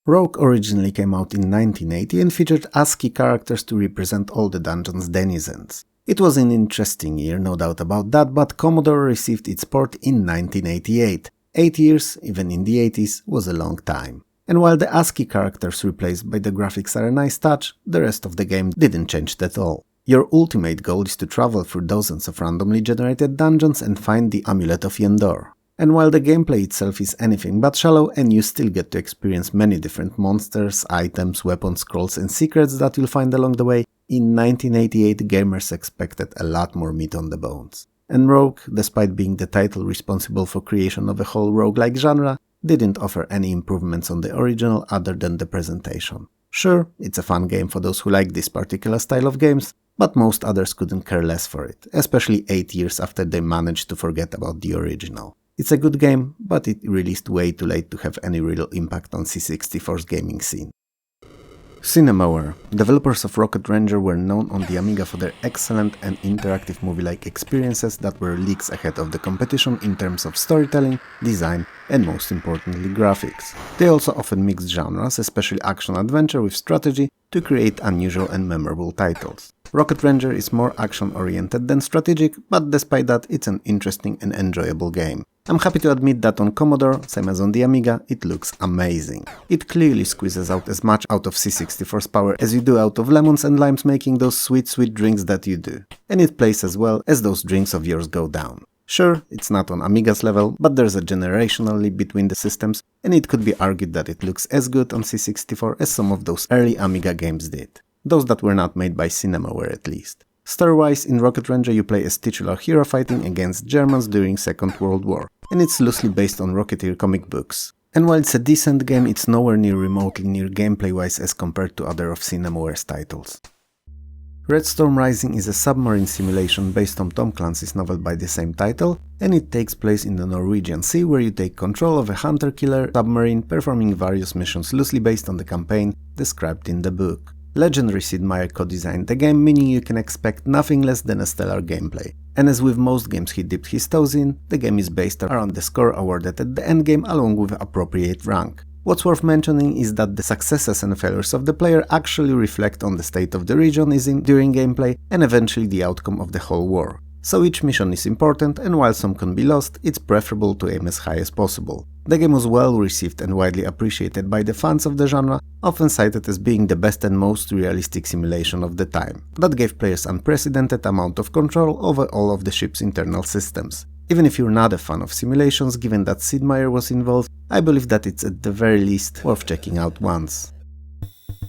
Rogue originally came out in 1980 and featured ASCII characters to represent all the dungeon's denizens. It was an interesting year, no doubt about that, but Commodore received its port in 1988. 8 years, even in the 80s, was a long time. And while the ASCII characters replaced by the graphics are a nice touch, the rest of the game didn't change at all. Your ultimate goal is to travel through dozens of randomly generated dungeons and find the Amulet of Yendor. And while the gameplay itself is anything but shallow and you still get to experience many different monsters, items, weapons, scrolls and secrets that you'll find along the way, in 1988 gamers expected a lot more meat on the bones. And Rogue, despite being the title responsible for creation of a whole roguelike genre, didn't offer any improvements on the original other than the presentation. Sure, it's a fun game for those who like this particular style of games, but most others couldn't care less for it, especially 8 years after they managed to forget about the original. It's a good game, but it released way too late to have any real impact on C64's gaming scene. Cinemaware, developers of Rocket Ranger, were known on the Amiga for their excellent and interactive movie-like experiences that were leagues ahead of the competition in terms of storytelling, design, and most importantly graphics. They also often mixed genres, especially action-adventure with strategy, to create unusual and memorable titles. Rocket Ranger is more action-oriented than strategic, but despite that it's an interesting and enjoyable game. I'm happy to admit that on Commodore, same as on the Amiga, it looks amazing. It clearly squeezes out as much out of C64's power as you do out of lemons and limes making those sweet drinks that you do. And it plays as well as those drinks of yours go down. Sure, it's not on Amiga's level, but there's a generational leap between the systems, and it could be argued that it looks as good on C64 as some of those early Amiga games did. Those that were not made by Cinemaware at least. Story-wise, in Rocket Ranger you play as titular hero fighting against Germans during Second World War, and it's loosely based on Rocketeer comic books. And while it's a decent game, it's nowhere near remotely near gameplay-wise as compared to other of Cinemaware's titles. Red Storm Rising is a submarine simulation based on Tom Clancy's novel by the same title, and it takes place in the Norwegian Sea where you take control of a hunter-killer submarine performing various missions loosely based on the campaign described in the book. Legendary Sid Meier co-designed the game, meaning you can expect nothing less than a stellar gameplay. And as with most games he dipped his toes in, the game is based around the score awarded at the endgame along with appropriate rank. What's worth mentioning is that the successes and failures of the player actually reflect on the state of the region is in during gameplay and eventually the outcome of the whole war. So each mission is important, and while some can be lost, it's preferable to aim as high as possible. The game was well received and widely appreciated by the fans of the genre, often cited as being the best and most realistic simulation of the time, that gave players unprecedented amount of control over all of the ship's internal systems. Even if you're not a fan of simulations, given that Sid Meier was involved, I believe that it's at the very least worth checking out once.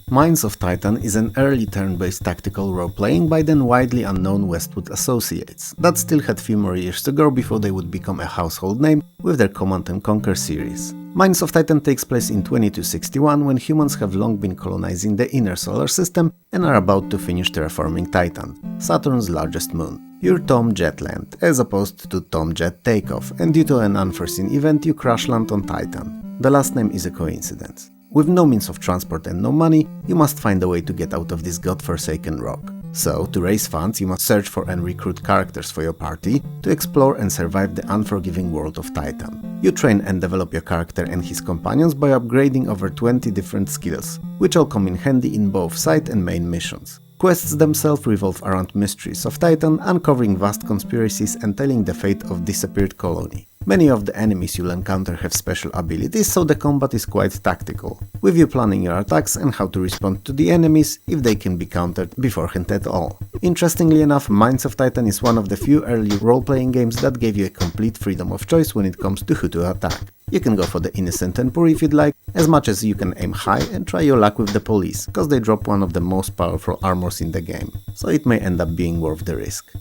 Mines of Titan is an early turn-based tactical role-playing by then widely unknown Westwood associates, that still had few more years to go before they would become a household name with their Command & Conquer series. Mines of Titan takes place in 2261 when humans have long been colonizing the inner solar system and are about to finish terraforming Titan, Saturn's largest moon. You're Tom Jetland, as opposed to Tom Jet Takeoff, and due to an unforeseen event you crash land on Titan. The last name is a coincidence. With no means of transport and no money, you must find a way to get out of this godforsaken rock. So, to raise funds, you must search for and recruit characters for your party to explore and survive the unforgiving world of Titan. You train and develop your character and his companions by upgrading over 20 different skills, which all come in handy in both side and main missions. Quests themselves revolve around mysteries of Titan, uncovering vast conspiracies and telling the fate of disappeared colony. Many of the enemies you'll encounter have special abilities, so the combat is quite tactical, with you planning your attacks and how to respond to the enemies if they can be countered beforehand at all. Interestingly enough, Mines of Titan is one of the few early role-playing games that gave you a complete freedom of choice when it comes to who to attack. You can go for the innocent and poor if you'd like, as much as you can aim high and try your luck with the police, cause they drop one of the most powerful armors in the game, so it may end up being worth the risk.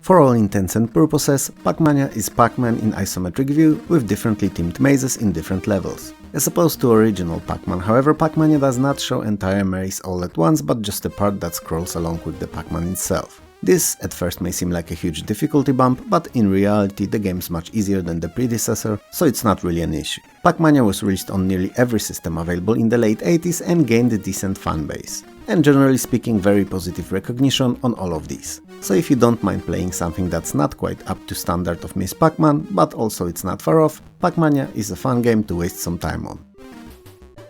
For all intents and purposes, Pac-Mania is Pac-Man in isometric view with differently themed mazes in different levels. As opposed to original Pac-Man, however, Pac-Mania does not show entire maze all at once, but just a part that scrolls along with the Pac-Man itself. This at first may seem like a huge difficulty bump, but in reality the game's much easier than the predecessor, so it's not really an issue. Pac-Mania was released on nearly every system available in the late 80s and gained a decent fanbase. And generally speaking, very positive recognition on all of these. So if you don't mind playing something that's not quite up to standard of Miss Pac-Man, but also it's not far off, Pac-Mania is a fun game to waste some time on.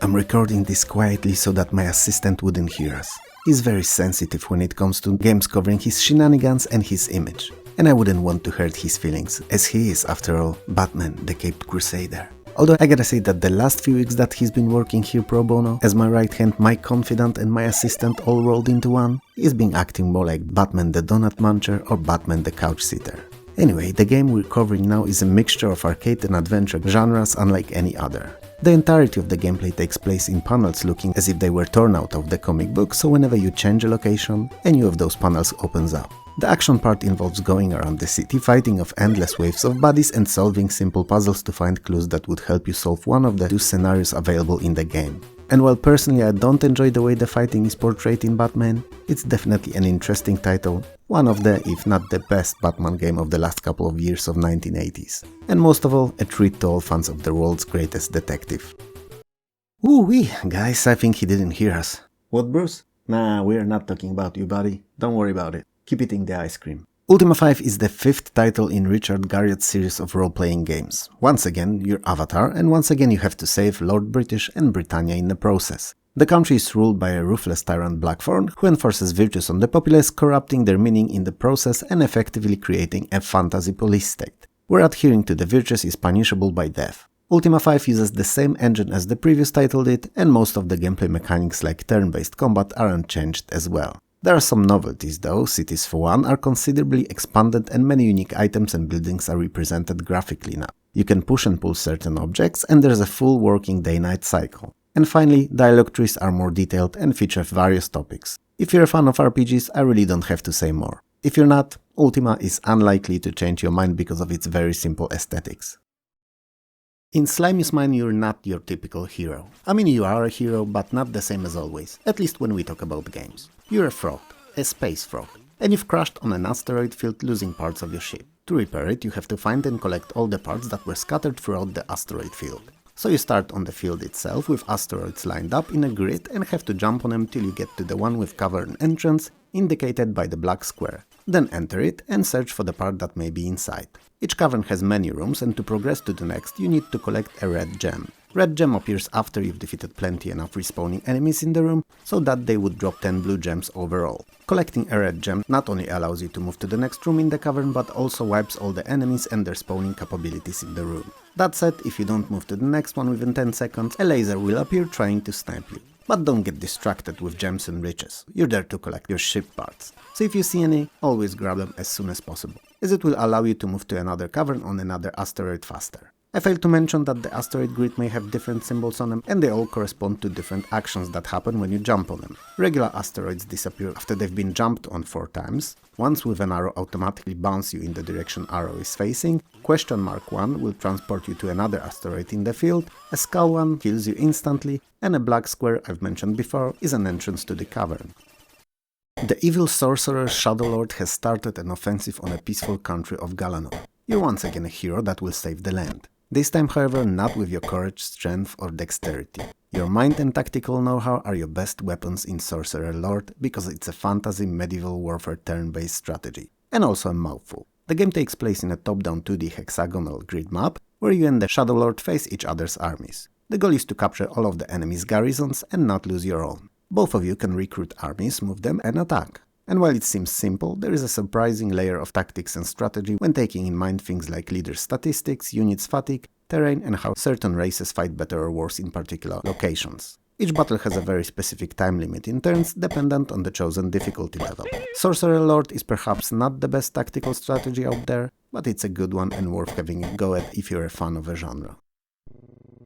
I'm recording this quietly so that my assistant wouldn't hear us. He's very sensitive when it comes to games covering his shenanigans and his image. And I wouldn't want to hurt his feelings, as he is, after all, Batman the Caped Crusader. Although I gotta say that the last few weeks that he's been working here pro bono, as my right hand, my confidant and my assistant all rolled into one, he's been acting more like Batman the Donut Muncher or Batman the Couch Sitter. Anyway, the game we're covering now is a mixture of arcade and adventure genres unlike any other. The entirety of the gameplay takes place in panels looking as if they were torn out of the comic book, so whenever you change a location, a new of those panels opens up. The action part involves going around the city, fighting off endless waves of bodies and solving simple puzzles to find clues that would help you solve one of the two scenarios available in the game. And while personally I don't enjoy the way the fighting is portrayed in Batman, it's definitely an interesting title, one of the, if not the best Batman game of the last couple of years of 1980s. And most of all, a treat to all fans of the world's greatest detective. Ooh-wee, guys, I think he didn't hear us. What, Bruce? Nah, we're not talking about you, buddy. Don't worry about it. Keep eating the ice cream. Ultima 5 is the 5th title in Richard Garriott's series of role-playing games. Once again, you're Avatar, and once again you have to save Lord British and Britannia in the process. The country is ruled by a ruthless tyrant Blackthorn, who enforces virtues on the populace, corrupting their meaning in the process and effectively creating a fantasy police state, where adhering to the virtues is punishable by death. Ultima 5 uses the same engine as the previous title did, and most of the gameplay mechanics like turn-based combat are unchanged as well. There are some novelties though. Cities for one are considerably expanded and many unique items and buildings are represented graphically now. You can push and pull certain objects and there's a full working day-night cycle. And finally, dialogue trees are more detailed and feature various topics. If you're a fan of RPGs, I really don't have to say more. If you're not, Ultima is unlikely to change your mind because of its very simple aesthetics. In Slimey's mind, you're not your typical hero. I mean, you are a hero, but not the same as always, at least when we talk about games. You're a frog, a space frog, and you've crashed on an asteroid field losing parts of your ship. To repair it, you have to find and collect all the parts that were scattered throughout the asteroid field. So you start on the field itself with asteroids lined up in a grid and have to jump on them till you get to the one with cavern entrance, indicated by the black square. Then enter it and search for the part that may be inside. Each cavern has many rooms, and to progress to the next you need to collect a red gem. Red gem appears after you've defeated plenty enough respawning enemies in the room, so that they would drop 10 blue gems overall. Collecting a red gem not only allows you to move to the next room in the cavern, but also wipes all the enemies and their spawning capabilities in the room. That said, if you don't move to the next one within 10 seconds, a laser will appear trying to snipe you. But don't get distracted with gems and riches, you're there to collect your ship parts. So if you see any, always grab them as soon as possible, as it will allow you to move to another cavern on another asteroid faster. I failed to mention that the asteroid grid may have different symbols on them, and they all correspond to different actions that happen when you jump on them. Regular asteroids disappear after they've been jumped on 4 times. Once with an arrow automatically bounce you in the direction arrow is facing. Question mark 1 will transport you to another asteroid in the field. A skull one kills you instantly, and a black square I've mentioned before is an entrance to the cavern. The evil sorcerer Shadow Lord has started an offensive on a peaceful country of Galanor. You're once again a hero that will save the land. This time, however, not with your courage, strength or dexterity. Your mind and tactical know-how are your best weapons in Sorcerer Lord, because it's a fantasy medieval warfare turn-based strategy, and also a mouthful. The game takes place in a top-down 2D hexagonal grid map, where you and the Shadow Lord face each other's armies. The goal is to capture all of the enemy's garrisons and not lose your own. Both of you can recruit armies, move them and attack. And while it seems simple, there is a surprising layer of tactics and strategy when taking in mind things like leader statistics, units fatigue, terrain and how certain races fight better or worse in particular locations. Each battle has a very specific time limit in turns, dependent on the chosen difficulty level. Sorcerer Lord is perhaps not the best tactical strategy out there, but it's a good one and worth having a go at if you're a fan of a genre.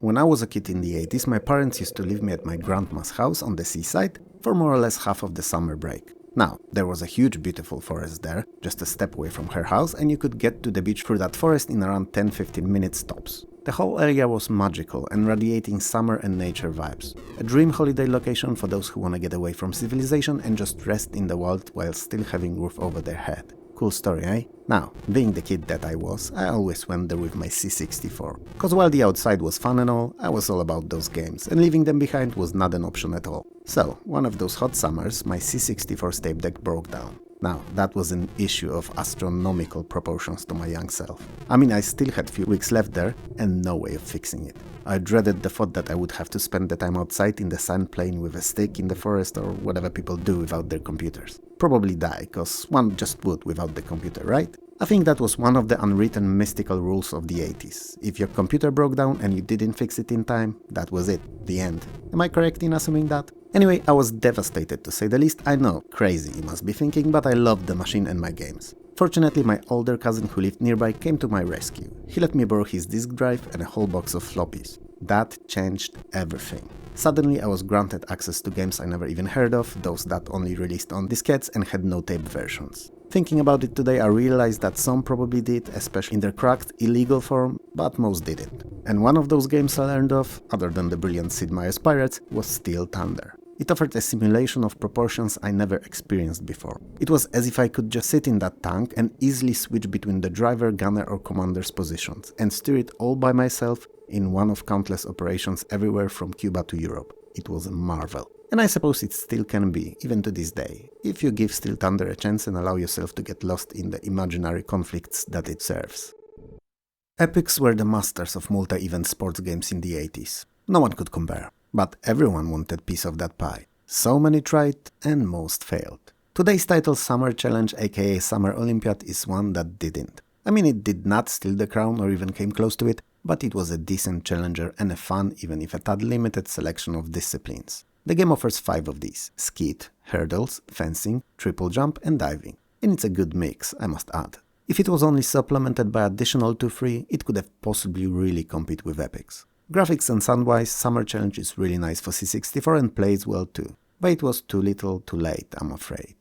When I was a kid in the 80s, my parents used to leave me at my grandma's house on the seaside for more or less half of the summer break. Now, there was a huge beautiful forest there, just a step away from her house, and you could get to the beach through that forest in around 10-15 minutes tops. The whole area was magical and radiating summer and nature vibes. A dream holiday location for those who wanna get away from civilization and just rest in the wild while still having roof over their head. Cool story, eh? Now, being the kid that I was, I always went there with my C64. Cause while the outside was fun and all, I was all about those games, and leaving them behind was not an option at all. So, one of those hot summers, my C64 tape deck broke down. Now, that was an issue of astronomical proportions to my young self. I mean, I still had few weeks left there, and no way of fixing it. I dreaded the thought that I would have to spend the time outside in the sun playing with a stick in the forest or whatever people do without their computers. Probably die, cause one just would without the computer, right? I think that was one of the unwritten mystical rules of the 80s. If your computer broke down and you didn't fix it in time, that was it, the end. Am I correct in assuming that? Anyway, I was devastated to say the least. I know, crazy you must be thinking, but I loved the machine and my games. Fortunately, my older cousin who lived nearby came to my rescue. He let me borrow his disk drive and a whole box of floppies. That changed everything. Suddenly I was granted access to games I never even heard of, those that only released on diskettes and had no tape versions. Thinking about it today, I realized that some probably did, especially in their cracked, illegal form, but most didn't. And one of those games I learned of, other than the brilliant Sid Meier's Pirates, was Steel Thunder. It offered a simulation of proportions I never experienced before. It was as if I could just sit in that tank and easily switch between the driver, gunner or commander's positions, and steer it all by myself in one of countless operations everywhere from Cuba to Europe. It was a marvel. And I suppose it still can be, even to this day, if you give Steel Thunder a chance and allow yourself to get lost in the imaginary conflicts that it serves. Epics were the masters of multi-event sports games in the 80s. No one could compare. But everyone wanted piece of that pie. So many tried, and most failed. Today's title, Summer Challenge aka Summer Olympiad, is one that didn't. I mean, it did not steal the crown or even came close to it, but it was a decent challenger and a fun, even if a tad limited selection of disciplines. The game offers 5 of these: skeet, hurdles, fencing, triple jump and diving. And it's a good mix, I must add. If it was only supplemented by additional 2 free, it could have possibly really compete with Epics. Graphics and sound-wise, Summer Challenge is really nice for C64 and plays well too, but it was too little too late, I'm afraid.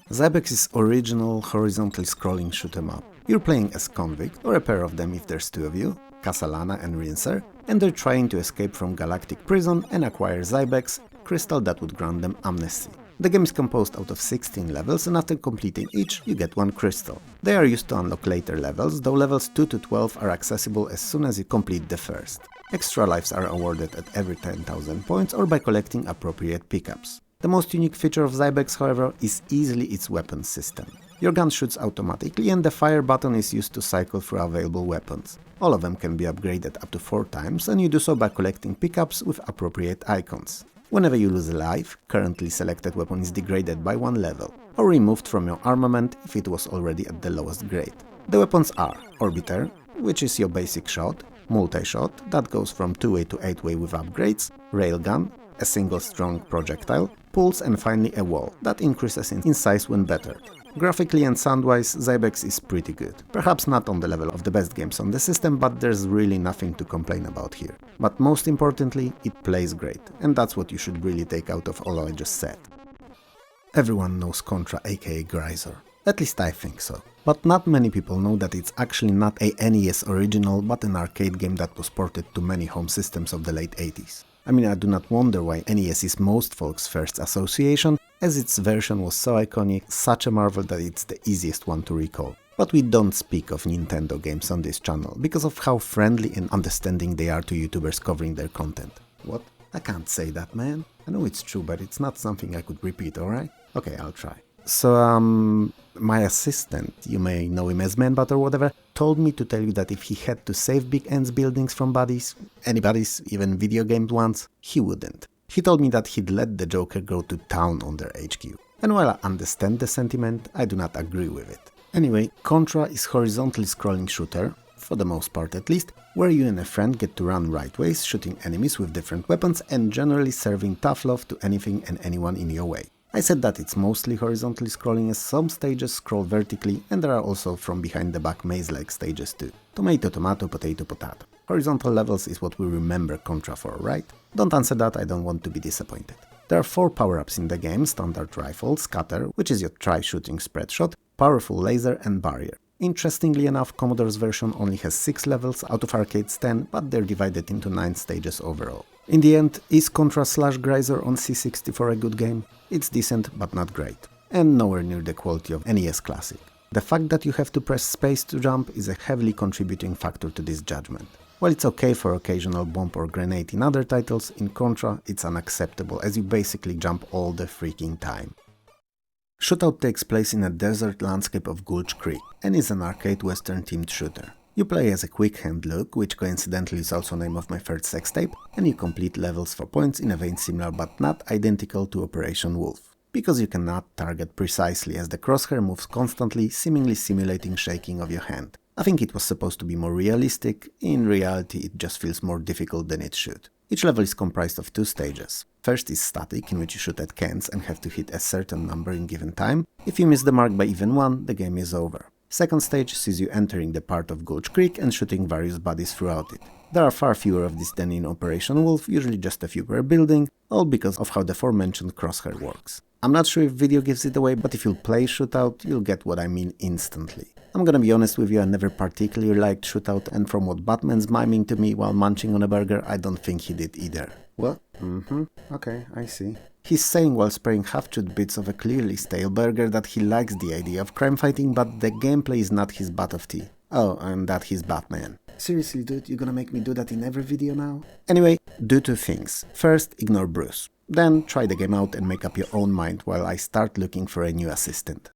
Zybex's original horizontally scrolling shoot-em-up. You're playing as convict, or a pair of them if there's 2 of you, Casalana and Rincer, and they're trying to escape from galactic prison and acquire Zybex, crystal that would grant them amnesty. The game is composed out of 16 levels, and after completing each, you get 1 crystal. They are used to unlock later levels, though levels 2 to 12 are accessible as soon as you complete the first. Extra lives are awarded at every 10,000 points or by collecting appropriate pickups. The most unique feature of Zybex, however, is easily its weapons system. Your gun shoots automatically and the fire button is used to cycle through available weapons. All of them can be upgraded up to 4 times, and you do so by collecting pickups with appropriate icons. Whenever you lose a life, currently selected weapon is degraded by 1 level, or removed from your armament if it was already at the lowest grade. The weapons are Orbiter, which is your basic shot, Multi-Shot, that goes from 2-way to 8-way with upgrades, Railgun, a single strong projectile, Pulse, and finally a wall, that increases in size when bettered. Graphically and sound-wise, Zybex is pretty good. Perhaps not on the level of the best games on the system, but there's really nothing to complain about here. But most importantly, it plays great, and that's what you should really take out of all I just said. Everyone knows Contra aka Geyser. At least I think so. But not many people know that it's actually not a NES original, but an arcade game that was ported to many home systems of the late 80s. I mean, I do not wonder why NES is most folks' first association, as its version was so iconic, such a marvel that it's the easiest one to recall. But we don't speak of Nintendo games on this channel, because of how friendly and understanding they are to YouTubers covering their content. What? I can't say that, man. I know it's true, but it's not something I could repeat, alright? Okay, I'll try. So, my assistant, you may know him as Manbot or whatever, told me to tell you that if he had to save Big N's buildings from buddies, any buddies, even video game ones, he wouldn't. He told me that he'd let the Joker go to town on their HQ. And while I understand the sentiment, I do not agree with it. Anyway, Contra is horizontally scrolling shooter, for the most part at least, where you and a friend get to run right ways, shooting enemies with different weapons and generally serving tough love to anything and anyone in your way. I said that it's mostly horizontally scrolling as some stages scroll vertically, and there are also from behind the back maze-like stages too. Tomato, tomato, potato, potato. Horizontal levels is what we remember Contra for, right? Don't answer that, I don't want to be disappointed. There are 4 power-ups in the game: Standard Rifle, Scatter, which is your try-shooting spread shot, Powerful Laser and Barrier. Interestingly enough, Commodore's version only has 6 levels out of Arcade's 10, but they're divided into 9 stages overall. In the end, is Contra/Geyser on C64 a good game? It's decent, but not great, and nowhere near the quality of NES Classic. The fact that you have to press space to jump is a heavily contributing factor to this judgment. While it's okay for occasional bomb or grenade in other titles, in Contra it's unacceptable as you basically jump all the freaking time. Shootout takes place in a desert landscape of Gulch Creek and is an arcade western themed shooter. You play as a quick hand Luke, which coincidentally is also the name of my third sex tape, and you complete levels for points in a vein similar but not identical to Operation Wolf, because you cannot target precisely as the crosshair moves constantly, seemingly simulating shaking of your hand. I think it was supposed to be more realistic. In reality it just feels more difficult than it should. Each level is comprised of 2 stages. First is static, in which you shoot at cans and have to hit a certain number in given time. If you miss the mark by even 1, the game is over. Second stage sees you entering the part of Gulch Creek and shooting various bodies throughout it. There are far fewer of these than in Operation Wolf, usually just a few per building, all because of how the aforementioned crosshair works. I'm not sure if video gives it away, but if you'll play Shootout, you'll get what I mean instantly. I'm gonna be honest with you, I never particularly liked Shootout, and from what Batman's miming to me while munching on a burger, I don't think he did either. What? Okay, I see. He's saying while spraying half-chewed bits of a clearly stale burger that he likes the idea of crime fighting, but the gameplay is not his butt of tea. Oh, and that he's Batman. Seriously, dude, you're gonna make me do that in every video now? Anyway, do 2 things. First, ignore Bruce. Then try the game out and make up your own mind while I start looking for a new assistant.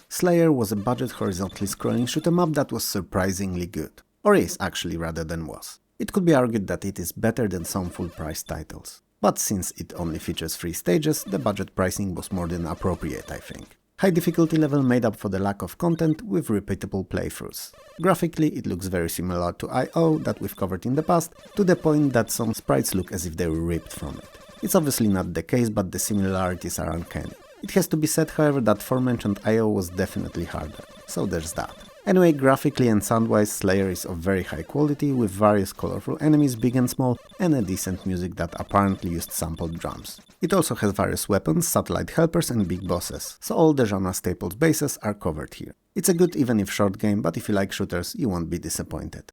Slayer was a budget horizontally scrolling shoot 'em up that was surprisingly good. Or is actually, rather than was. It could be argued that it is better than some full-price titles. But since it only features 3 stages, the budget pricing was more than appropriate, I think. High difficulty level made up for the lack of content with repeatable playthroughs. Graphically, it looks very similar to I.O. that we've covered in the past, to the point that some sprites look as if they were ripped from it. It's obviously not the case, but the similarities are uncanny. It has to be said, however, that aforementioned I.O. was definitely harder, so there's that. Anyway, graphically and sound-wise, Slayer is of very high quality, with various colorful enemies, big and small, and a decent music that apparently used sampled drums. It also has various weapons, satellite helpers and big bosses, so all the genre staples bases are covered here. It's a good even if short game, but if you like shooters, you won't be disappointed.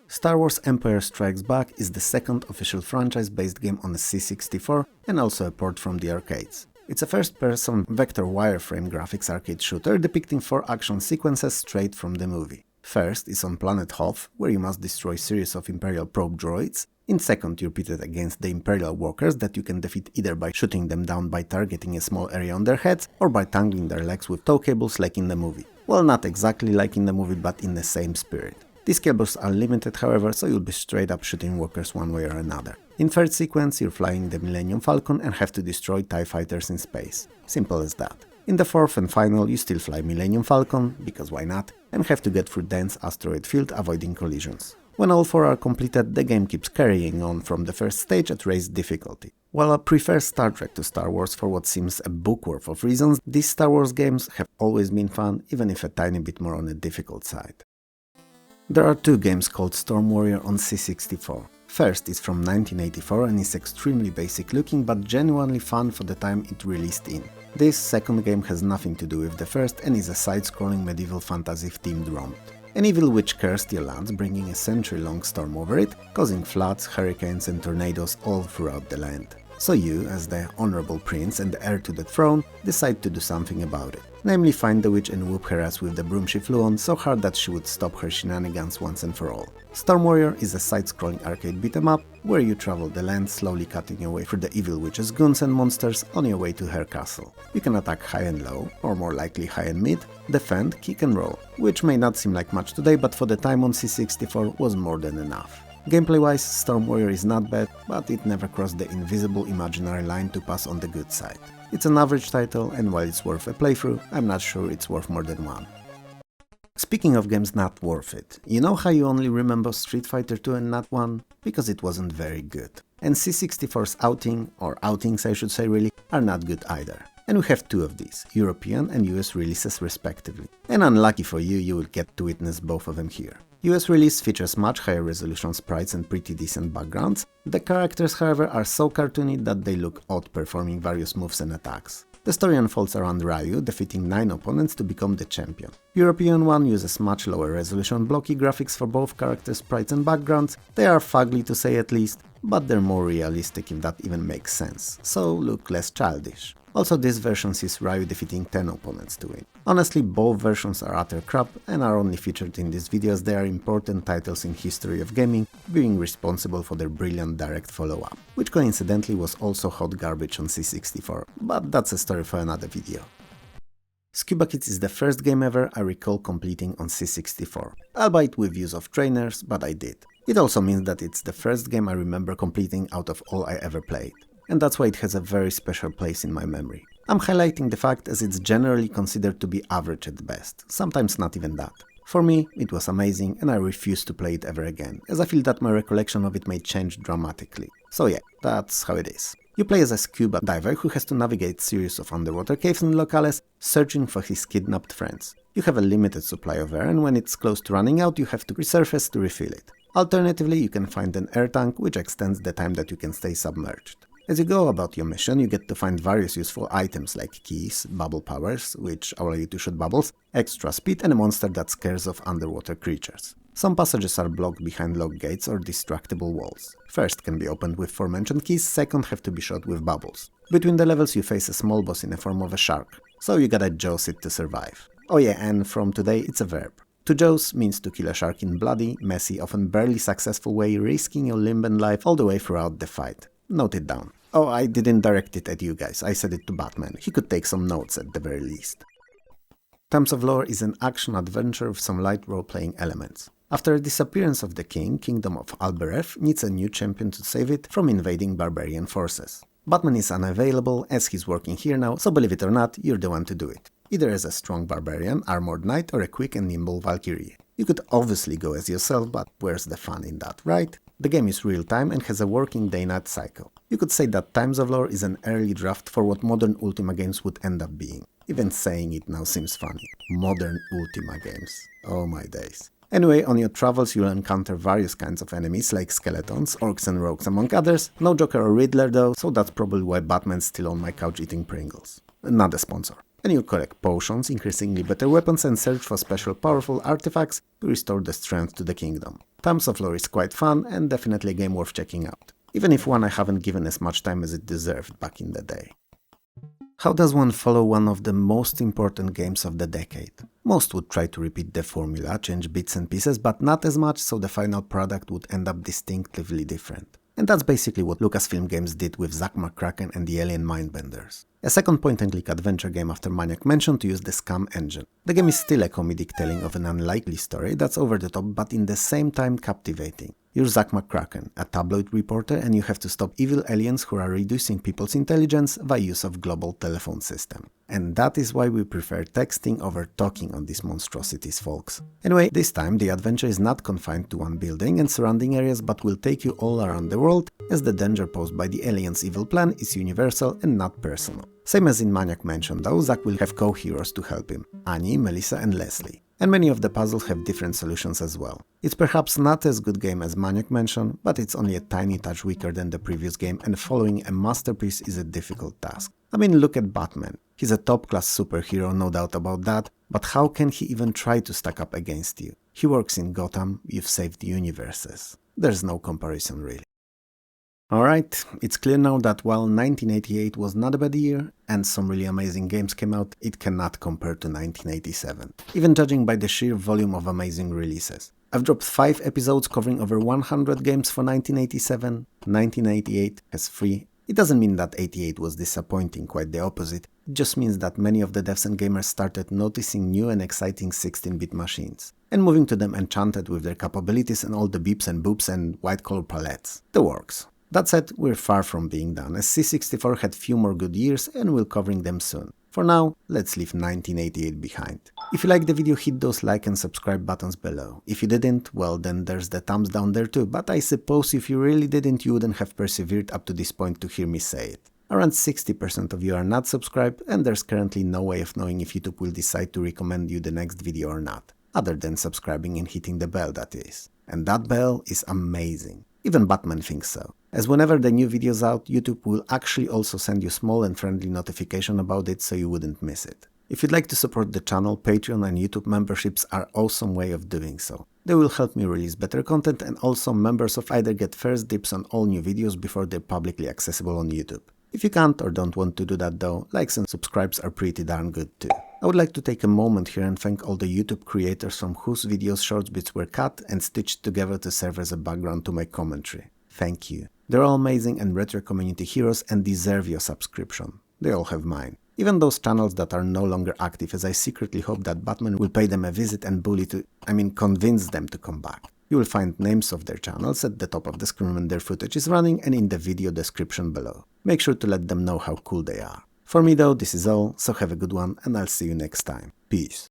Star Wars Empire Strikes Back is the second official franchise-based game on the C64 and also a port from the arcades. It's a first-person vector wireframe graphics arcade shooter depicting 4 action sequences straight from the movie. First is on planet Hoth, where you must destroy a series of Imperial probe droids. In second, you're pitted against the Imperial walkers that you can defeat either by shooting them down by targeting a small area on their heads or by tangling their legs with tow cables like in the movie. Well, not exactly like in the movie, but in the same spirit. These cables are limited, however, so you'll be straight up shooting walkers one way or another. In third sequence, you're flying the Millennium Falcon and have to destroy TIE fighters in space. Simple as that. In the fourth and final, you still fly Millennium Falcon, because why not, and have to get through dense asteroid field avoiding collisions. When all 4 are completed, the game keeps carrying on from the first stage at raised difficulty. While I prefer Star Trek to Star Wars for what seems a book worth of reasons, these Star Wars games have always been fun, even if a tiny bit more on the difficult side. There are 2 games called Storm Warrior on C64. First is from 1984 and is extremely basic looking but genuinely fun for the time it released in. This second game has nothing to do with the first and is a side-scrolling medieval fantasy themed romp. An evil witch cursed your lands, bringing a century-long storm over it, causing floods, hurricanes and tornadoes all throughout the land. So you, as the honorable prince and the heir to the throne, decide to do something about it. Namely find the witch and whoop her ass with the broom she flew on so hard that she would stop her shenanigans once and for all. Storm Warrior is a side-scrolling arcade beat-em-up where you travel the land slowly cutting your way through the evil witch's goons and monsters on your way to her castle. You can attack high and low, or more likely high and mid, defend, kick and roll, which may not seem like much today, but for the time on C64 was more than enough. Gameplay-wise, Storm Warrior is not bad, but it never crossed the invisible imaginary line to pass on the good side. It's an average title, and while it's worth a playthrough, I'm not sure it's worth more than one. Speaking of games not worth it, you know how you only remember Street Fighter 2 and not 1? Because it wasn't very good. And C64's outing, or outings I should say really, are not good either. And we have 2 of these, European and US releases respectively. And unlucky for you, you will get to witness both of them here. US release features much higher resolution sprites and pretty decent backgrounds. The characters, however, are so cartoony that they look odd performing various moves and attacks. The story unfolds around Ryu defeating 9 opponents to become the champion. European one uses much lower resolution blocky graphics for both character sprites and backgrounds. They are fugly to say at least, but they're more realistic if that even makes sense, so look less childish. Also, this version sees Ryu defeating 10 opponents to win. Honestly, both versions are utter crap and are only featured in this video as they are important titles in history of gaming, being responsible for their brilliant direct follow-up, which coincidentally was also hot garbage on C64, but that's a story for another video. Scuba Kidz is the first game ever I recall completing on C64, albeit with use of trainers, but I did. It also means that it's the first game I remember completing out of all I ever played, and that's why it has a very special place in my memory. I'm highlighting the fact as it's generally considered to be average at best, sometimes not even that. For me, it was amazing and I refuse to play it ever again, as I feel that my recollection of it may change dramatically. So yeah, that's how it is. You play as a scuba diver who has to navigate a series of underwater caves and locales, searching for his kidnapped friends. You have a limited supply of air and when it's close to running out you have to resurface to refill it. Alternatively, you can find an air tank which extends the time that you can stay submerged. As you go about your mission, you get to find various useful items like keys, bubble powers, which allow you to shoot bubbles, extra speed and a monster that scares off underwater creatures. Some passages are blocked behind locked gates or destructible walls. First can be opened with aforementioned keys, second have to be shot with bubbles. Between the levels you face a small boss in the form of a shark, so you gotta jaws it to survive. Oh yeah, and from today it's a verb. To jaws means to kill a shark in bloody, messy, often barely successful way, risking your limb and life all the way throughout the fight. Note it down. Oh, I didn't direct it at you guys, I said it to Batman, he could take some notes at the very least. Times of Lore is an action-adventure with some light role-playing elements. After the disappearance of the king, Kingdom of Albereth needs a new champion to save it from invading barbarian forces. Batman is unavailable as he's working here now, so believe it or not, you're the one to do it. Either as a strong barbarian, armored knight, or a quick and nimble Valkyrie. You could obviously go as yourself, but where's the fun in that, right? The game is real-time and has a working day-night cycle. You could say that Times of Lore is an early draft for what modern Ultima games would end up being. Even saying it now seems funny. Modern Ultima games. Oh my days. Anyway, on your travels you'll encounter various kinds of enemies like skeletons, orcs and rogues among others. No Joker or Riddler though, so that's probably why Batman's still on my couch eating Pringles. Not a sponsor. And you'll collect potions, increasingly better weapons and search for special powerful artifacts to restore the strength to the kingdom. Times of Lore is quite fun and definitely a game worth checking out. Even if one I haven't given as much time as it deserved back in the day. How does one follow one of the most important games of the decade? Most would try to repeat the formula, change bits and pieces, but not as much, so the final product would end up distinctively different. And that's basically what Lucasfilm Games did with Zack McCracken and the Alien Mindbenders. A second point-and-click adventure game after Bionic Commando to use the Scum engine. The game is still a comedic telling of an unlikely story that's over the top but in the same time captivating. You're Zack McCracken, a tabloid reporter, and you have to stop evil aliens who are reducing people's intelligence by use of global telephone system. And that is why we prefer texting over talking on these monstrosities, folks. Anyway, this time the adventure is not confined to one building and surrounding areas but will take you all around the world, as the danger posed by the aliens' evil plan is universal and not personal. Same as in Bionic Commando though, Zack will have co-heroes to help him, Annie, Melissa and Leslie. And many of the puzzles have different solutions as well. It's perhaps not as good game as Bionic Commando, but it's only a tiny touch weaker than the previous game and following a masterpiece is a difficult task. I mean, look at Batman. He's a top-class superhero, no doubt about that, but how can he even try to stack up against you? He works in Gotham, you've saved universes. There's no comparison really. Alright, it's clear now that while 1988 was not a bad year, and some really amazing games came out, it cannot compare to 1987, even judging by the sheer volume of amazing releases. I've dropped 5 episodes covering over 100 games for 1987, 1988 has 3. It doesn't mean that 88 was disappointing, quite the opposite, it just means that many of the devs and gamers started noticing new and exciting 16-bit machines, and moving to them enchanted with their capabilities and all the beeps and boops and white-color palettes. The works. That said, we're far from being done, as C64 had few more good years and we'll covering them soon. For now, let's leave 1988 behind. If you liked the video, hit those like and subscribe buttons below. If you didn't, well then there's the thumbs down there too, but I suppose if you really didn't, you wouldn't have persevered up to this point to hear me say it. Around 60% of you are not subscribed, and there's currently no way of knowing if YouTube will decide to recommend you the next video or not, other than subscribing and hitting the bell, that is. And that bell is amazing. Even Batman thinks so, as whenever the new video's out, YouTube will actually also send you small and friendly notification about it so you wouldn't miss it. If you'd like to support the channel, Patreon and YouTube memberships are awesome way of doing so. They will help me release better content, and also members of either get first dibs on all new videos before they're publicly accessible on YouTube. If you can't or don't want to do that though, likes and subscribes are pretty darn good too. I would like to take a moment here and thank all the YouTube creators from whose videos short bits were cut and stitched together to serve as a background to my commentary. Thank you. They're all amazing and retro community heroes and deserve your subscription. They all have mine. Even those channels that are no longer active, as I secretly hope that Batman will pay them a visit and convince them to come back. You will find names of their channels at the top of the screen when their footage is running and in the video description below. Make sure to let them know how cool they are. For me though, this is all, so have a good one and I'll see you next time. Peace.